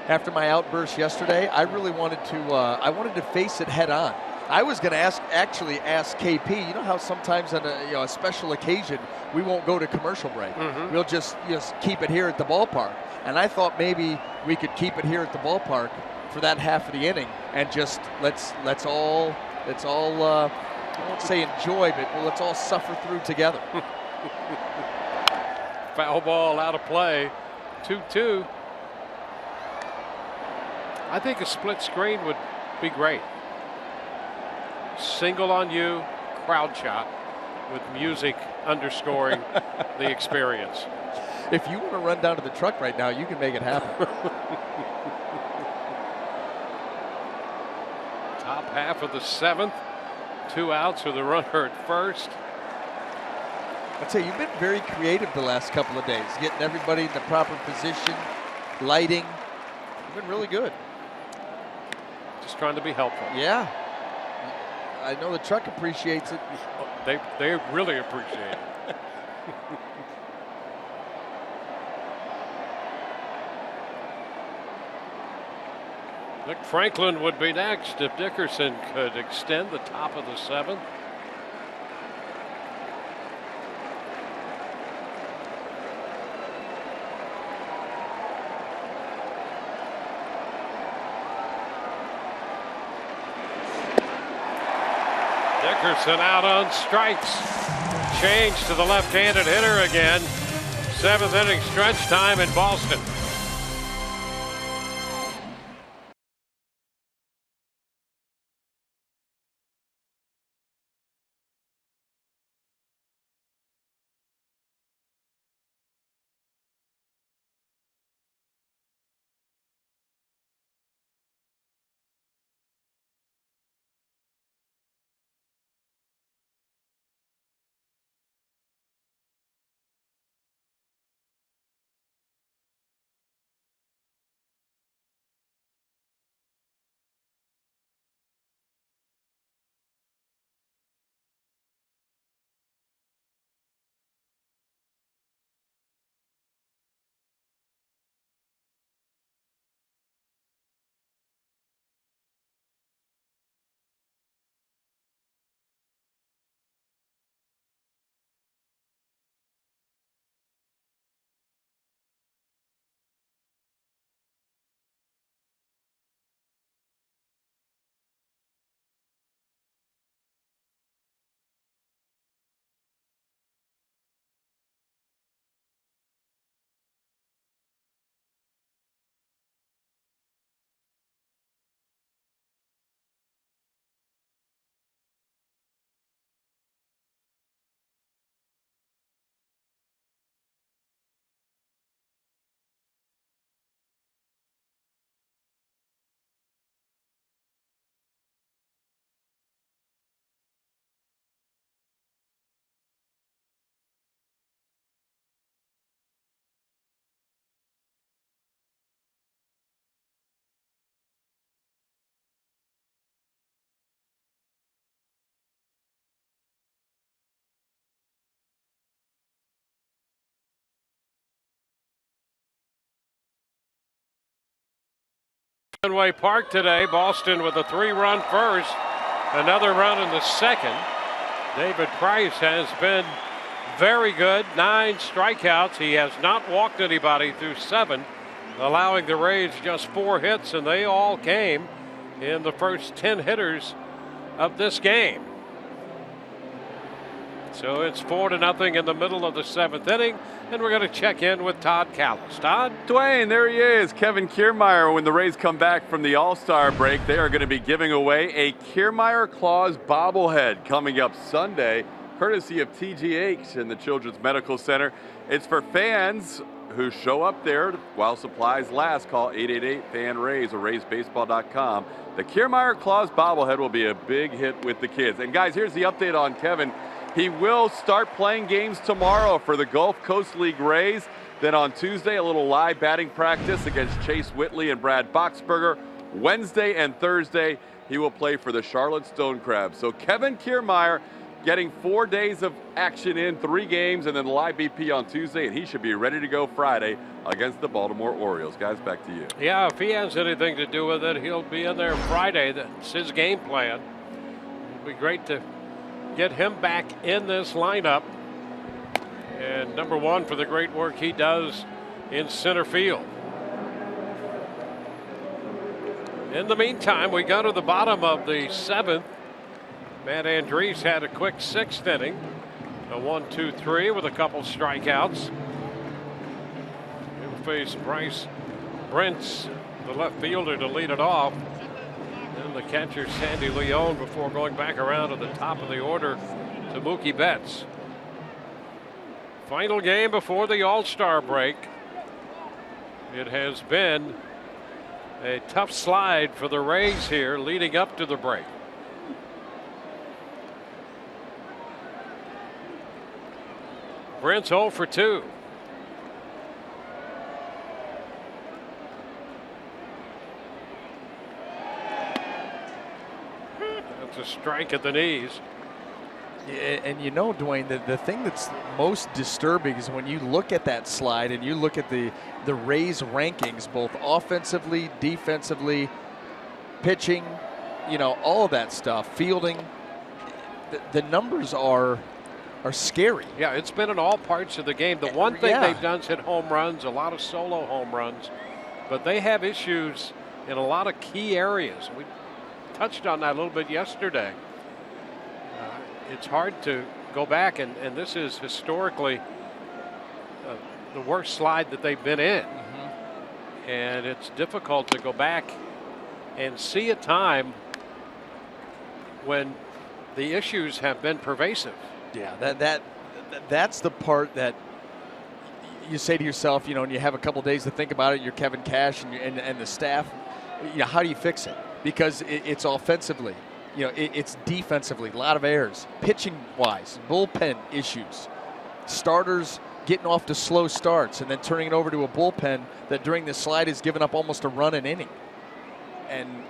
after my outburst yesterday, I really wanted to face it head on. I was going to actually ask KP. You know how sometimes on a special occasion we won't go to commercial break. We'll just keep it here at the ballpark. And I thought maybe we could keep it here at the ballpark for that half of the inning and just let's all I won't say enjoy, but let's all suffer through together. Foul ball out of play. 2-2. I think a split screen would be great. Single on you, crowd shot with music underscoring the experience. If you want to run down to the truck right now, you can make it happen. Top half of the 7th. 2 outs with a runner at first. I'd say you've been very creative the last couple of days, getting everybody in the proper position, lighting. You've been really good. Just trying to be helpful. Yeah. I know the truck appreciates it. They really appreciate it. Nick Franklin would be next if Dickerson could extend the top of the 7th. Dickerson out on strikes. Change to the left-handed hitter again. 7th inning stretch time in Boston. Fenway Park today. Boston with a 3-run first, another run in the 2nd. David Price has been very good. 9 strikeouts. He has not walked anybody through 7, allowing the Rays just 4 hits, and they all came in the first 10 hitters of this game. So it's 4-0 in the middle of the 7th inning, and we're going to check in with Todd Callis. Todd? Dwayne, there he is. Kevin Kiermaier. When the Rays come back from the All-Star break, they are going to be giving away a Kiermaier Claus bobblehead coming up Sunday, courtesy of TGH in the Children's Medical Center. It's for fans who show up there while supplies last. Call 888-FAN-RAYS or RaysBaseball.com. The Kiermaier Claus bobblehead will be a big hit with the kids. And guys, here's the update on Kevin. He will start playing games tomorrow for the Gulf Coast League Rays. Then on Tuesday, a little live batting practice against Chase Whitley and Brad Boxberger. Wednesday and Thursday, he will play for the Charlotte Stone Crabs. So Kevin Kiermaier getting 4 days of action in, 3 games, and then live BP on Tuesday, and he should be ready to go Friday against the Baltimore Orioles. Guys, back to you. Yeah, if he has anything to do with it, he'll be in there Friday. That's his game plan. It'd be great to get him back in this lineup. And number one for the great work he does in center field. In the meantime, we go to the bottom of the 7th. Matt Andriese had a quick 6th inning. A 1-2-3 with a couple strikeouts. He'll face Bryce Brentz, the left fielder, to lead it off. And the catcher, Sandy Leon, before going back around to the top of the order to Mookie Betts. Final game before the All-Star break. It has been a tough slide for the Rays here leading up to the break. Brent's 0 for 2. That's a strike at the knees. Yeah, and you know, Dwayne, the thing that's most disturbing is when you look at that slide and you look at the Rays rankings, both offensively, defensively, pitching, you know, all of that stuff, fielding. The numbers are scary. Yeah, it's been in all parts of the game. The one thing they've done is hit home runs, a lot of solo home runs, but they have issues in a lot of key areas. We touched on that a little bit yesterday. It's hard to go back, and this is historically the worst slide that they've been in. Mm-hmm. And it's difficult to go back and see a time when the issues have been pervasive. Yeah, that's the part that you say to yourself, you know, and you have a couple days to think about it. You're Kevin Cash and the staff. You know, how do you fix it? Because it's offensively. You know, it's defensively, a lot of errors. Pitching-wise, bullpen issues. Starters getting off to slow starts and then turning it over to a bullpen that during this slide has given up almost a run an inning. And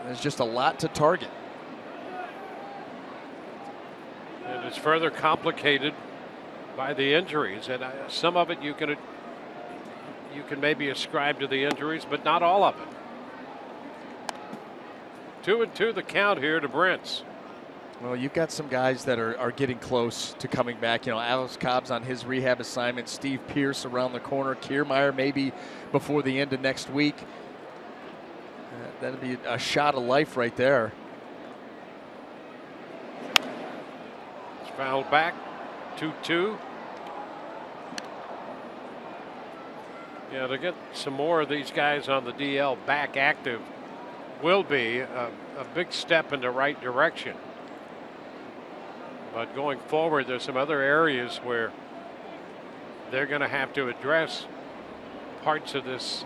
there's just a lot to target. And it's further complicated by the injuries. And some of it you can maybe ascribe to the injuries, but not all of it. 2-2 the count here to Brentz. Well, you've got some guys that are getting close to coming back. You know, Alex Cobb's on his rehab assignment. Steve Pearce around the corner. Kiermaier maybe before the end of next week. That'd be a shot of life right there. It's fouled back. 2-2. Yeah, to get some more of these guys on the DL back active will be a big step in the right direction. But going forward, there's some other areas where they're going to have to address parts of this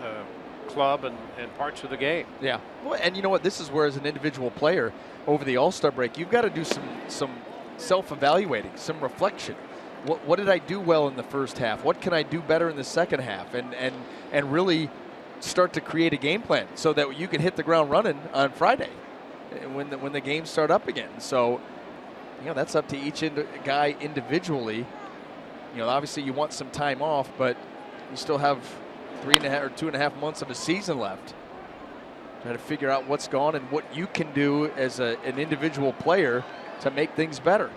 club and parts of the game. Yeah, well, and you know what? This is where, as an individual player over the All-Star break, you've got to do some self-evaluating, some reflection. What did I do well in the first half? What can I do better in the second half? And really start to create a game plan so that you can hit the ground running on Friday when the games start up again. So, you know, that's up to each guy individually. You know, obviously you want some time off, but you still have 3.5 or 2.5 months of a season left. Try to figure out what's gone and what you can do as an individual player to make things better.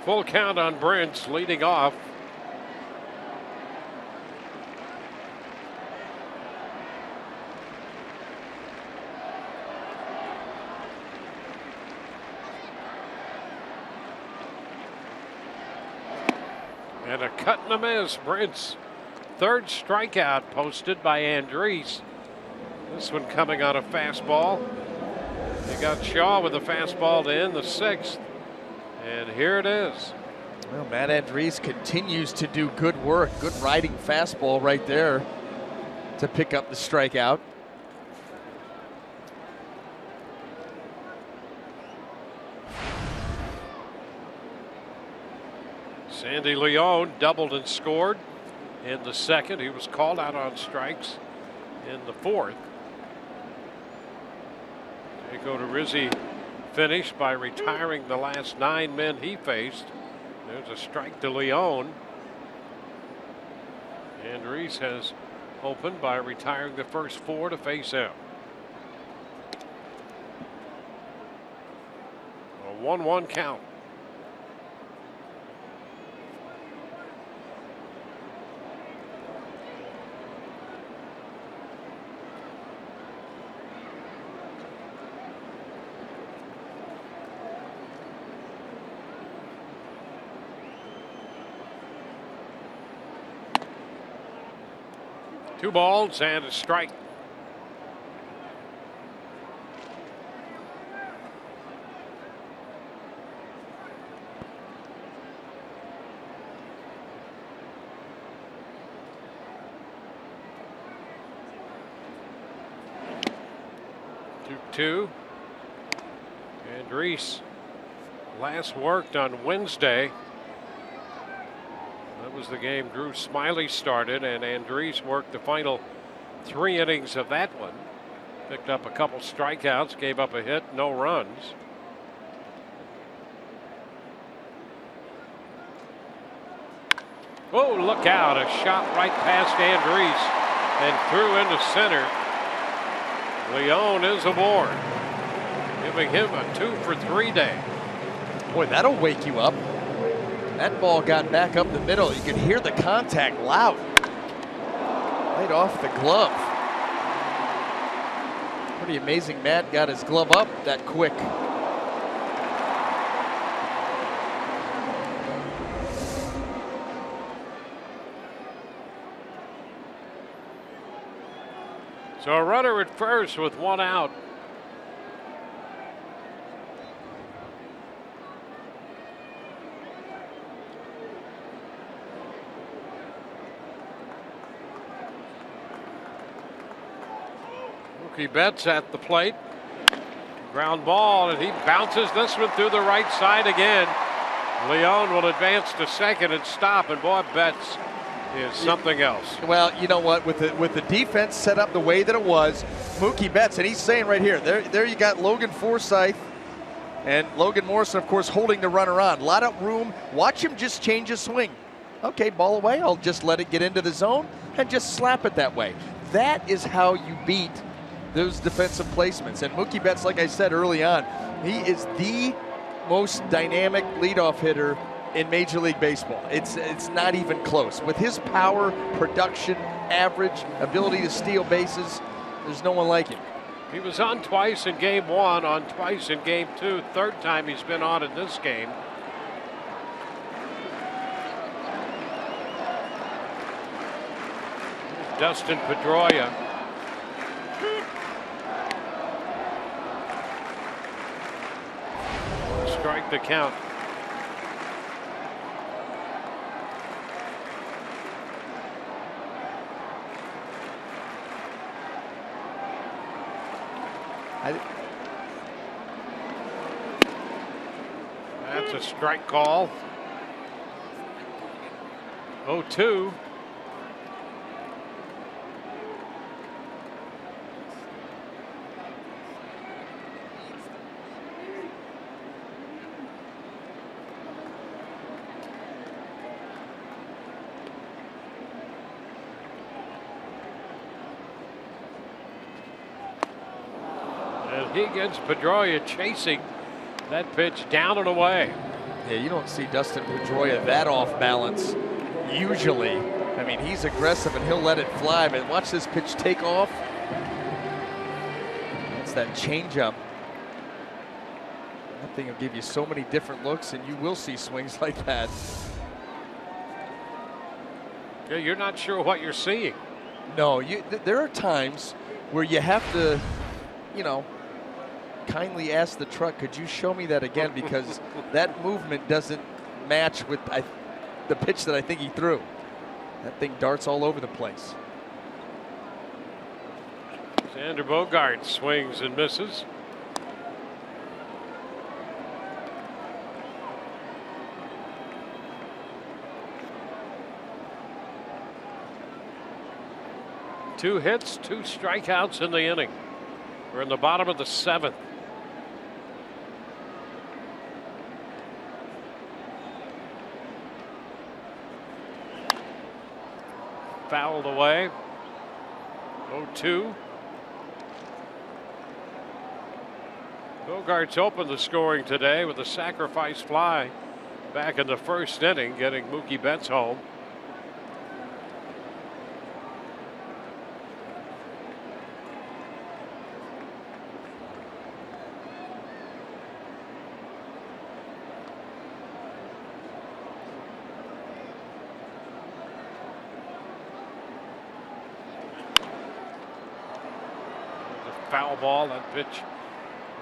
Full count on Brentz leading off. And a cut and a miss. Brentz, third strikeout posted by Andriese. This one coming on a fastball. You got Shaw with a fastball to end the 6th. And here it is. Well, Matt Andriese continues to do good work. Good riding fastball right there to pick up the strikeout. Sandy Leon doubled and scored in the 2nd. He was called out on strikes in the 4th. Jake Odorizzi finished by retiring the last 9 men he faced. There's a strike to Leone. And Reese has opened by retiring the first 4 to face him. A 1-1 count. Two balls and a strike. Two. And Reese last worked on Wednesday. That was the game Drew Smiley started, and Andriese worked the final 3 innings of that one. Picked up a couple strikeouts, gave up a hit, no runs. Oh, look out, a shot right past Andriese and through into center. Leone is aboard, giving him a 2-for-3 day. Boy, that'll wake you up. That ball got back up the middle. You could hear the contact loud. Right off the glove. Pretty amazing Matt got his glove up that quick. So a runner at first with 1 out. Mookie Betts at the plate. Ground ball, and he bounces this one through the right side again. Leone will advance to second and stop, and boy, Betts is something else. Well, you know what? With the defense set up the way that it was, Mookie Betts, and he's saying right here, there you got Logan Forsythe and Logan Morrison, of course, holding the runner on. A lot of room. Watch him just change his swing. Okay, ball away. I'll just let it get into the zone and just slap it that way. That is how you beat those defensive placements. And Mookie Betts, like I said early on, he is the most dynamic leadoff hitter in Major League Baseball. It's not even close. With his power, production, average, ability to steal bases, there's no one like him. He was on twice in game 1, on twice in game 2. Third time he's been on in this game. Dustin Pedroia. Strike the count. That's a strike call. 0-2. He gets Pedroia chasing that pitch down and away. Yeah, you don't see Dustin Pedroia that off balance usually. I mean, he's aggressive and he'll let it fly, but watch this pitch take off. That's that changeup. That thing will give you so many different looks, and you will see swings like that. Yeah, you're not sure what you're seeing. No, there are times where you have to, you know, kindly ask the truck, could you show me that again, because that movement doesn't match with the pitch that I think he threw. That thing darts all over the place. Xander Bogaerts swings and misses. Two hits, 2 strikeouts in the inning. We're in the bottom of the 7th. fouled away. 0-2. Bogarts opened the scoring today with a sacrifice fly back in the first inning, getting Mookie Betts home. Foul ball, that pitch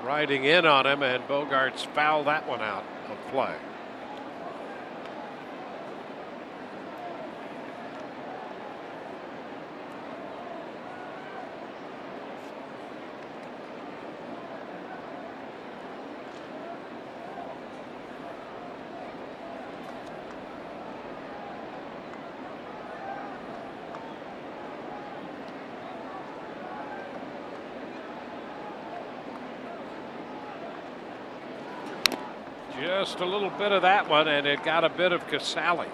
riding in on him, and Bogarts fouled that one out of play. Just a little bit of that one, and it got a bit of Casale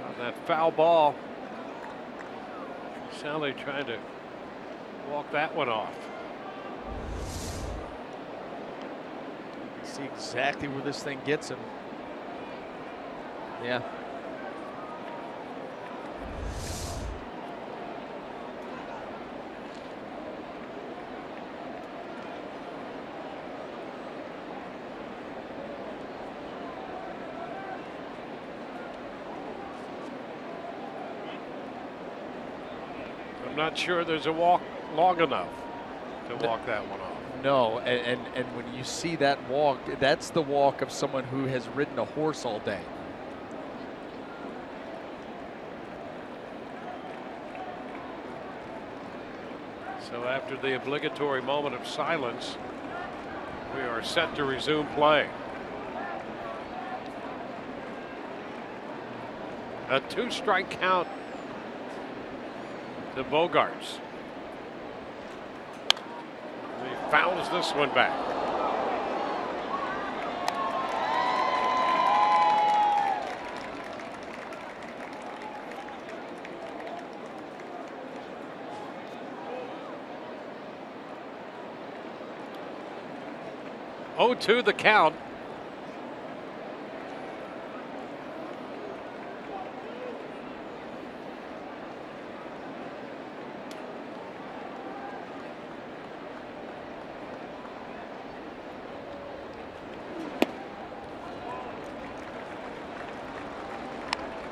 on that foul ball. Casale trying to walk that one off. You see exactly where this thing gets him. Yeah. Not sure there's a walk long enough to walk that one off. No, and when you see that walk, that's the walk of someone who has ridden a horse all day. So after the obligatory moment of silence, we are set to resume play. A 2-strike count to Bogarts. He fouls this one back. Oh, 2 the count.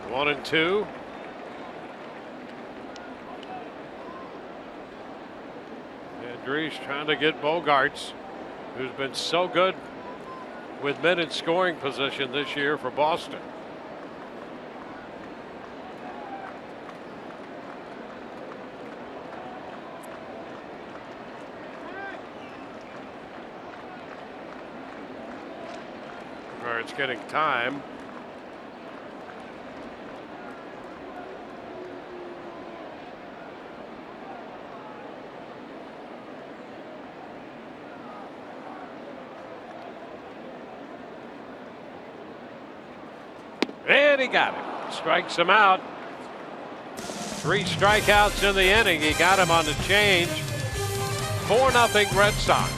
One and two. Andrees trying to get Bogarts, who's been so good with men in scoring position this year for Boston. Bogarts getting time. And he got him. Strikes him out. 3 strikeouts in the inning. He got him on the change. 4-0 Red Sox.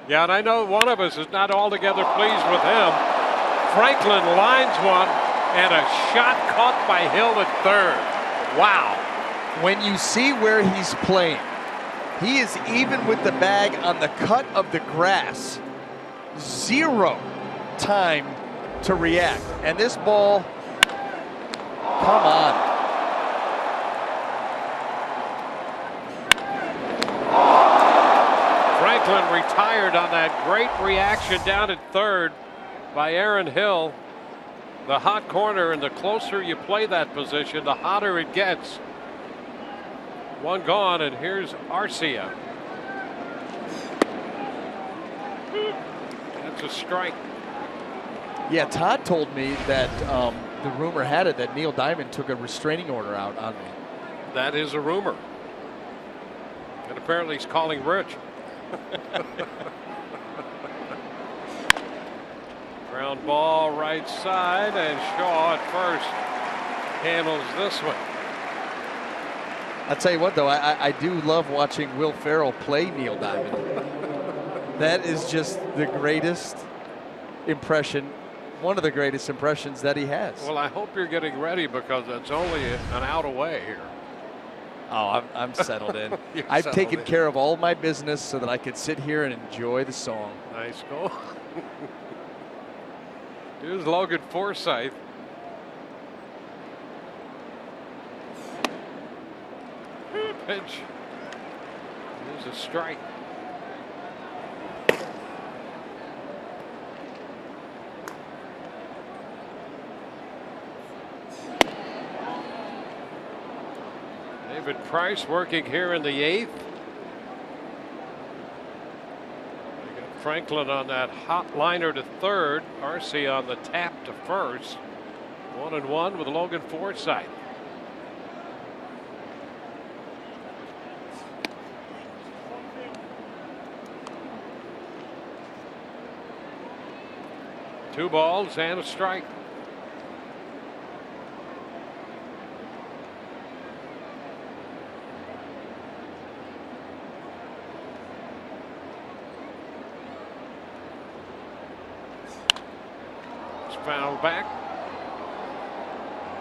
Yeah, and I know one of us is not altogether pleased with him. Franklin lines one, and a shot caught by Hill at third. Wow. When you see where he's playing, he is even with the bag on the cut of the grass. Zero time to react. And this ball, come on. Franklin retired on that great reaction down at third by Aaron Hill. The hot corner, and the closer you play that position, the hotter it gets. One gone, and here's Arcia. That's a strike. Yeah, Todd told me that the rumor had it that Neil Diamond took a restraining order out on me. That is a rumor. And apparently he's calling Rich. Ground ball right side, and Shaw at first handles this one. I'll tell you what, though, I do love watching Will Ferrell play Neil Diamond. That is just the greatest impression, one of the greatest impressions that he has. Well, I hope you're getting ready, because it's only an out away here. Oh, I'm settled in. I've taken care of all my business so that I could sit here and enjoy the song. Nice goal. Here's Logan Forsythe. Pitch. Here's a strike. David Price working here in the 8th. They got Franklin on that hot liner to third. Arcia on the tap to first. 1-1 with Logan Forsythe. Two balls and a strike. Foul back.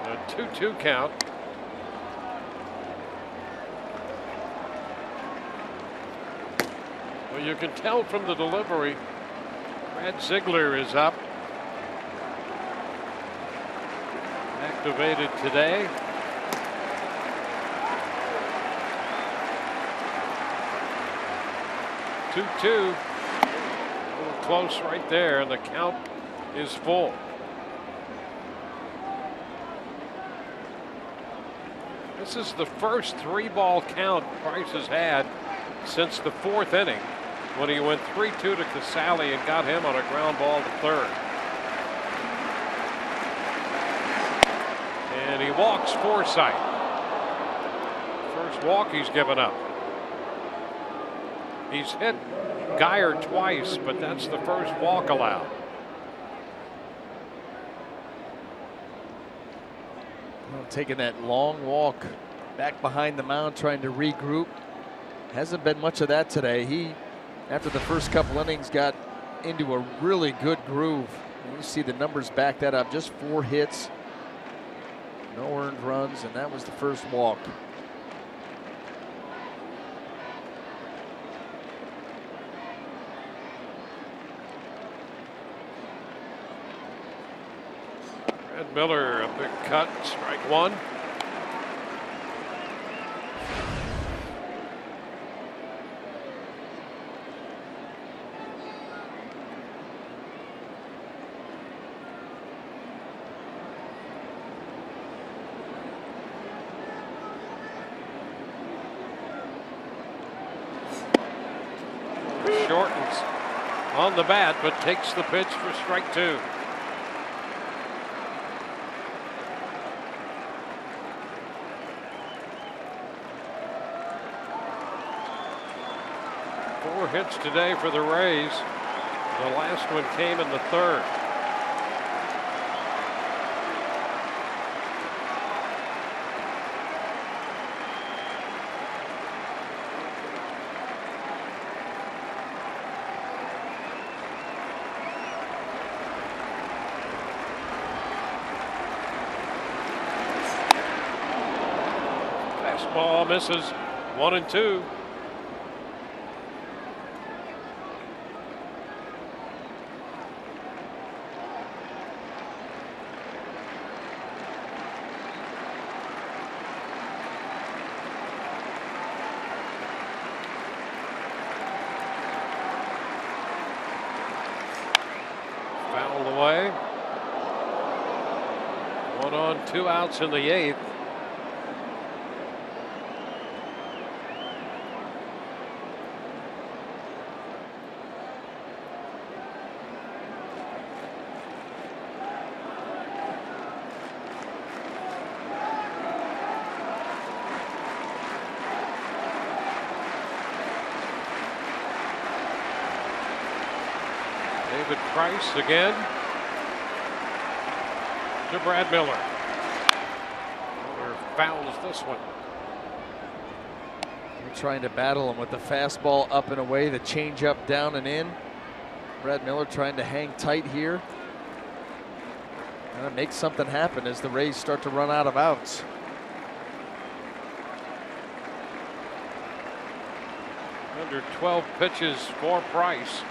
A 2-2 count. Well, you can tell from the delivery, Brad Ziegler is up. Activated today. Two. A little close right there, and the count is full. This is the first 3-ball count Price has had since the 4th inning, when he went 3-2 to Casale and got him on a ground ball to third. And he walks Forsythe. First walk he's given up. He's hit Geyer twice, but that's the first walk allowed. Well, taking that long walk back behind the mound, trying to regroup. Hasn't been much of that today. He, after the first couple innings, got into a really good groove. You see the numbers back that up. Just 4 hits, no earned runs, and that was the first walk. Brad Miller, a big cut, strike one. Shortens on the bat, but takes the pitch for strike 2. Four hits today for the Rays. The last one came in the 3rd. Fastball misses. 1-2. Fouled away. 1 on, 2 outs in the 8th. David Price again to Brad Miller. Miller fouls this one. They're trying to battle him with the fastball up and away, the changeup down and in. Brad Miller trying to hang tight here and make something happen as the Rays start to run out of outs. Under 12 pitches for Price.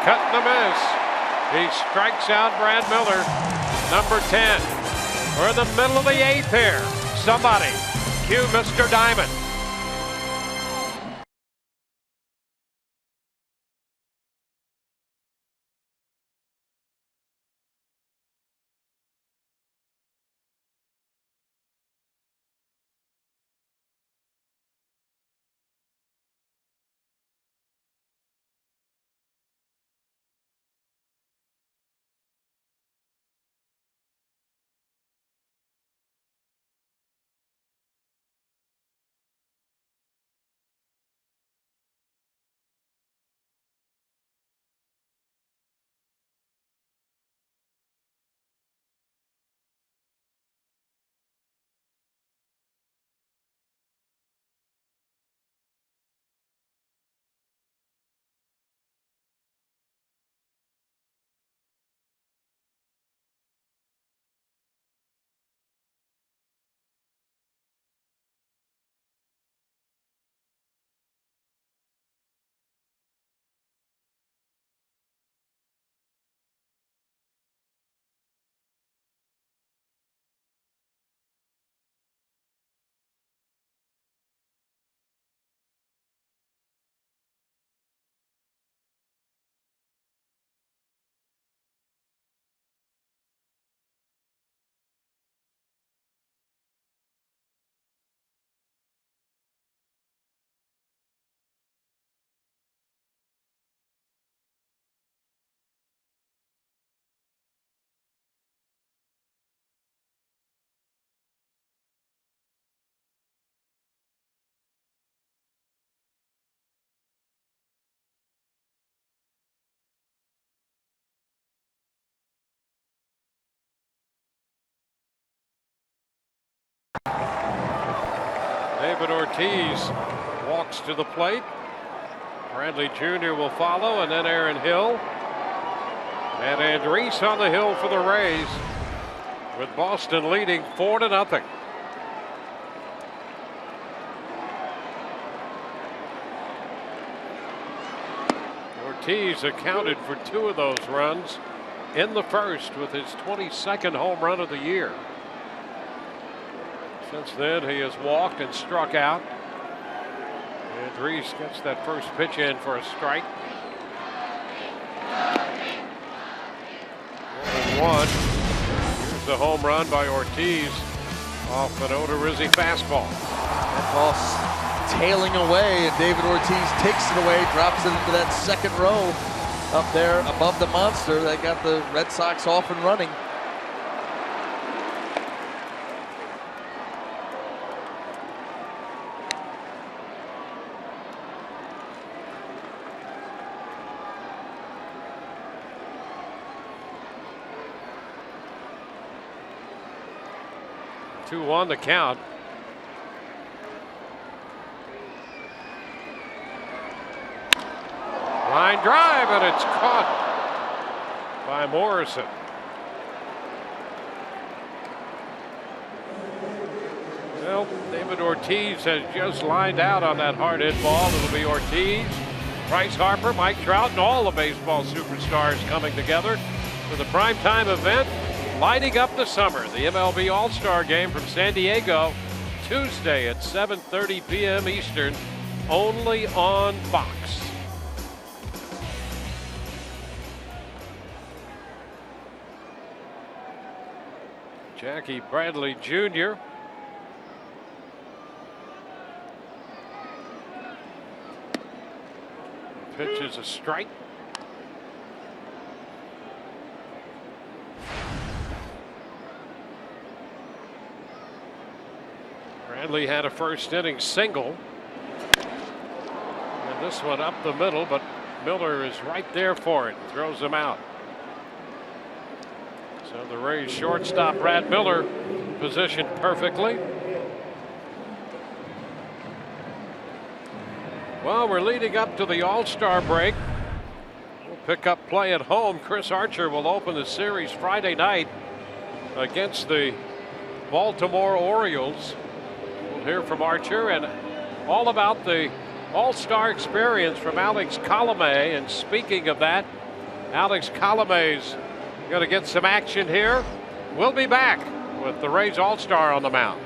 Cut and a miss. He strikes out Brad Miller, number 10. We're in the middle of the 8th here. Somebody cue Mr. Diamond. David Ortiz walks to the plate. Bradley Jr. will follow, and then Aaron Hill. And Andriese on the hill for the Rays, with Boston leading 4-0. Ortiz accounted for 2 of those runs in the first with his 22nd home run of the year. Since then, he has walked and struck out. Andriese gets that first pitch in for a strike. 1-1. Here's the home run by Ortiz off an Odorizzi fastball. That ball's tailing away, and David Ortiz takes it away, drops it into that second row up there above the monster that got the Red Sox off and running. On the count. Line drive, and it's caught by Morrison. Well, David Ortiz has just lined out on that hard hit ball. It'll be Ortiz, Bryce Harper, Mike Trout, and all the baseball superstars coming together for the primetime event, lighting up the summer. The MLB All-Star Game from San Diego, Tuesday at 7:30 p.m. Eastern, only on Fox. Jackie Bradley Jr. Pitch is a strike. Bradley had a first inning single. And this one up the middle, but Miller is right there for it. Throws him out. So the Rays shortstop Brad Miller positioned perfectly. Well, we're leading up to the All-Star break. We'll pick up play at home. Chris Archer will open the series Friday night against the Baltimore Orioles. We'll hear from Archer and all about the All-Star experience from Alex Colomé. And speaking of that, Alex Colomé's going to get some action here. We'll be back with the Rays All-Star on the mound.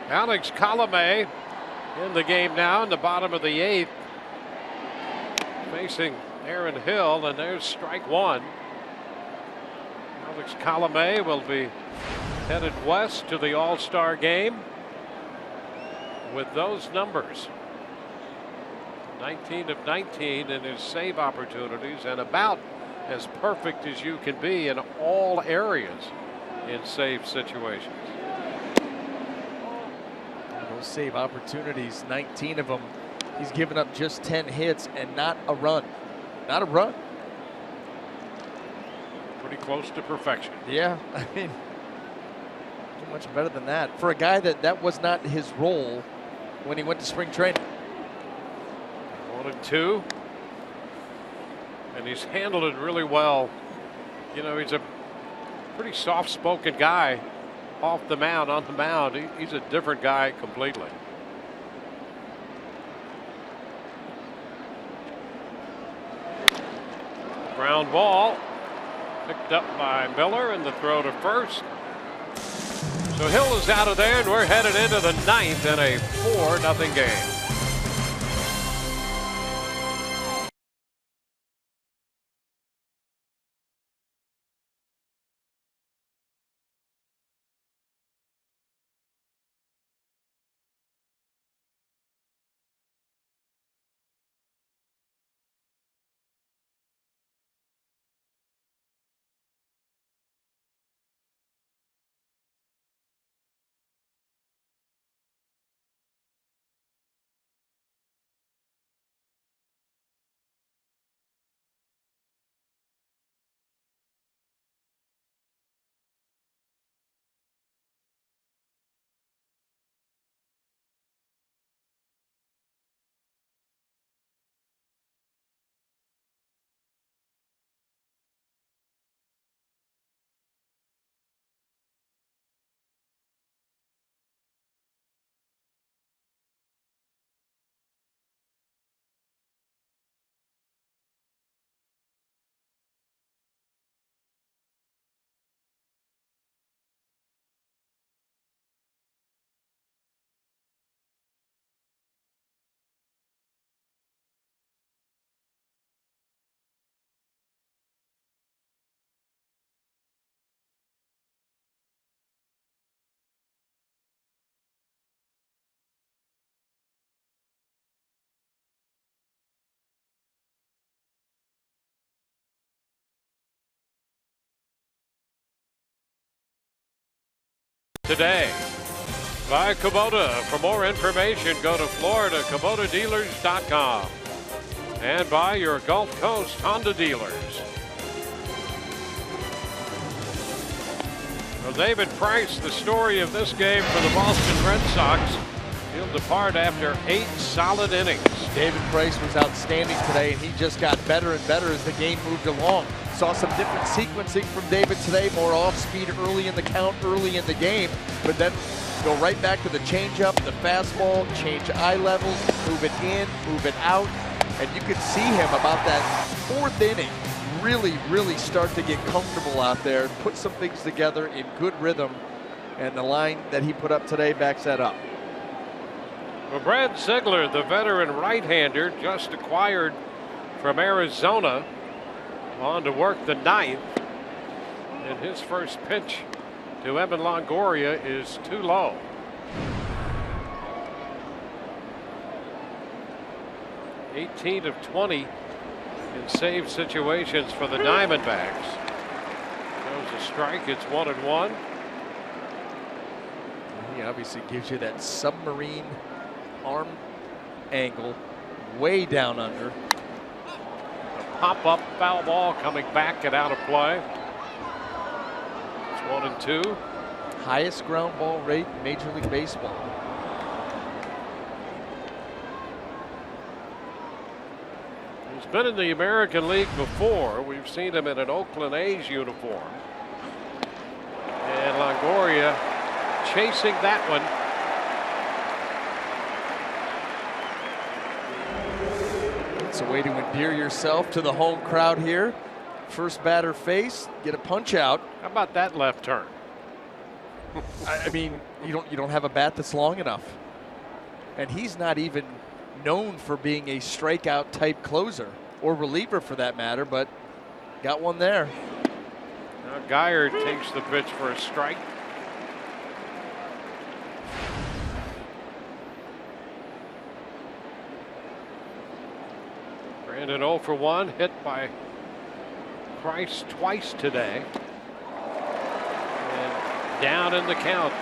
Alex Colomé in the game now in the bottom of the 8th, facing Aaron Hill, and there's strike one. Alex Colomé will be headed west to the All-Star game with those numbers. 19 of 19 in his save opportunities, and about as perfect as you can be in all areas in save situations. Those save opportunities, 19 of them. He's given up just 10 hits and not a run. Not a run. Pretty close to perfection. Yeah, I mean, much better than that for a guy that was not his role when he went to spring training. 1-2, and he's handled it really well. You know, he's a pretty soft-spoken guy off the mound, on the mound. He's a different guy completely. Ground ball picked up by Miller, and the throw to first. So Hill is out of there, and we're headed into the 9th in a 4-0 game. today. By Kubota. For more information, go to FloridaKubotaDealers.com. And by your Gulf Coast Honda dealers. Well, David Price, the story of this game for the Boston Red Sox. He'll depart after 8 solid innings. David Price was outstanding today, and he just got better and better as the game moved along. Saw some different sequencing from David today, more off-speed early in the count, early in the game, but then go right back to the changeup, the fastball, change eye levels, move it in, move it out, and you could see him about that 4th inning really start to get comfortable out there, put some things together in good rhythm, and the line that he put up today backs that up. Well, Brad Ziegler, the veteran right-hander, just acquired from Arizona, on to work the 9th. And his first pitch to Evan Longoria is too low. '18 of 20 in save situations for the Diamondbacks. Shows a strike. It's 1-1. He obviously gives you that submarine arm angle way down under. A pop-up foul ball coming back and out of play. It's 1-2. Highest ground ball rate in Major League Baseball. He's been in the American League before. We've seen him in an Oakland A's uniform. And Longoria chasing that one. It's a way to endear yourself to the home crowd here. First batter face, get a punch out. How about that left turn? I mean, you don't have a bat that's long enough. And he's not even known for being a strikeout type closer or reliever for that matter, but got one there. Now Geyer takes the pitch for a strike. Brandon 0 for 1, hit by Price twice today. And down in the count.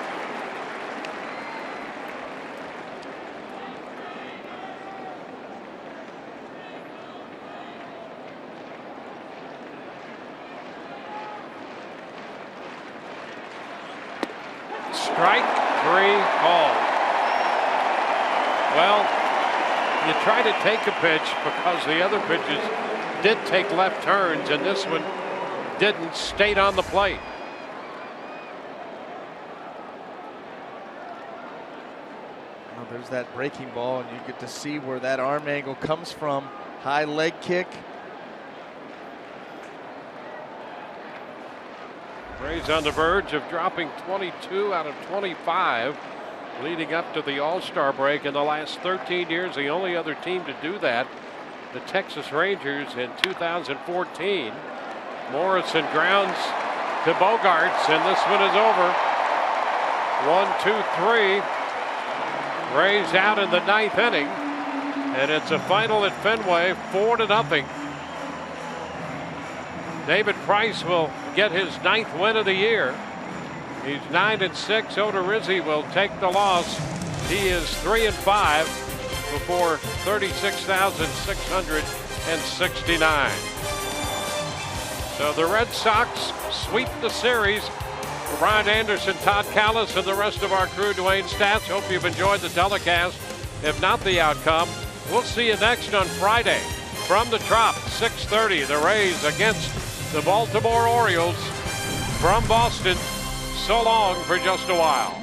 Strike 3 call. Well, you try to take a pitch because the other pitches did take left turns, and this one didn't. Stayed on the plate. Well, there's that breaking ball, and you get to see where that arm angle comes from. High leg kick. Rays on the verge of dropping 22 out of 25 leading up to the All-Star break. In the last 13 years, the only other team to do that, the Texas Rangers in 2014. Morrison grounds to Bogarts, and this one is over. 1-2-3. Rays out in the 9th inning, and it's a final at Fenway, 4-0. David Price will get his 9th win of the year. He's 9-6. Odorizzi will take the loss. He is 3-5 before 36,669. So the Red Sox sweep the series. For Brian Anderson, Todd Callis, and the rest of our crew, Dwayne Stats, hope you've enjoyed the telecast. If not the outcome, we'll see you next on Friday from the Trop, 6:30. The Rays against the Baltimore Orioles from Boston. So long for just a while.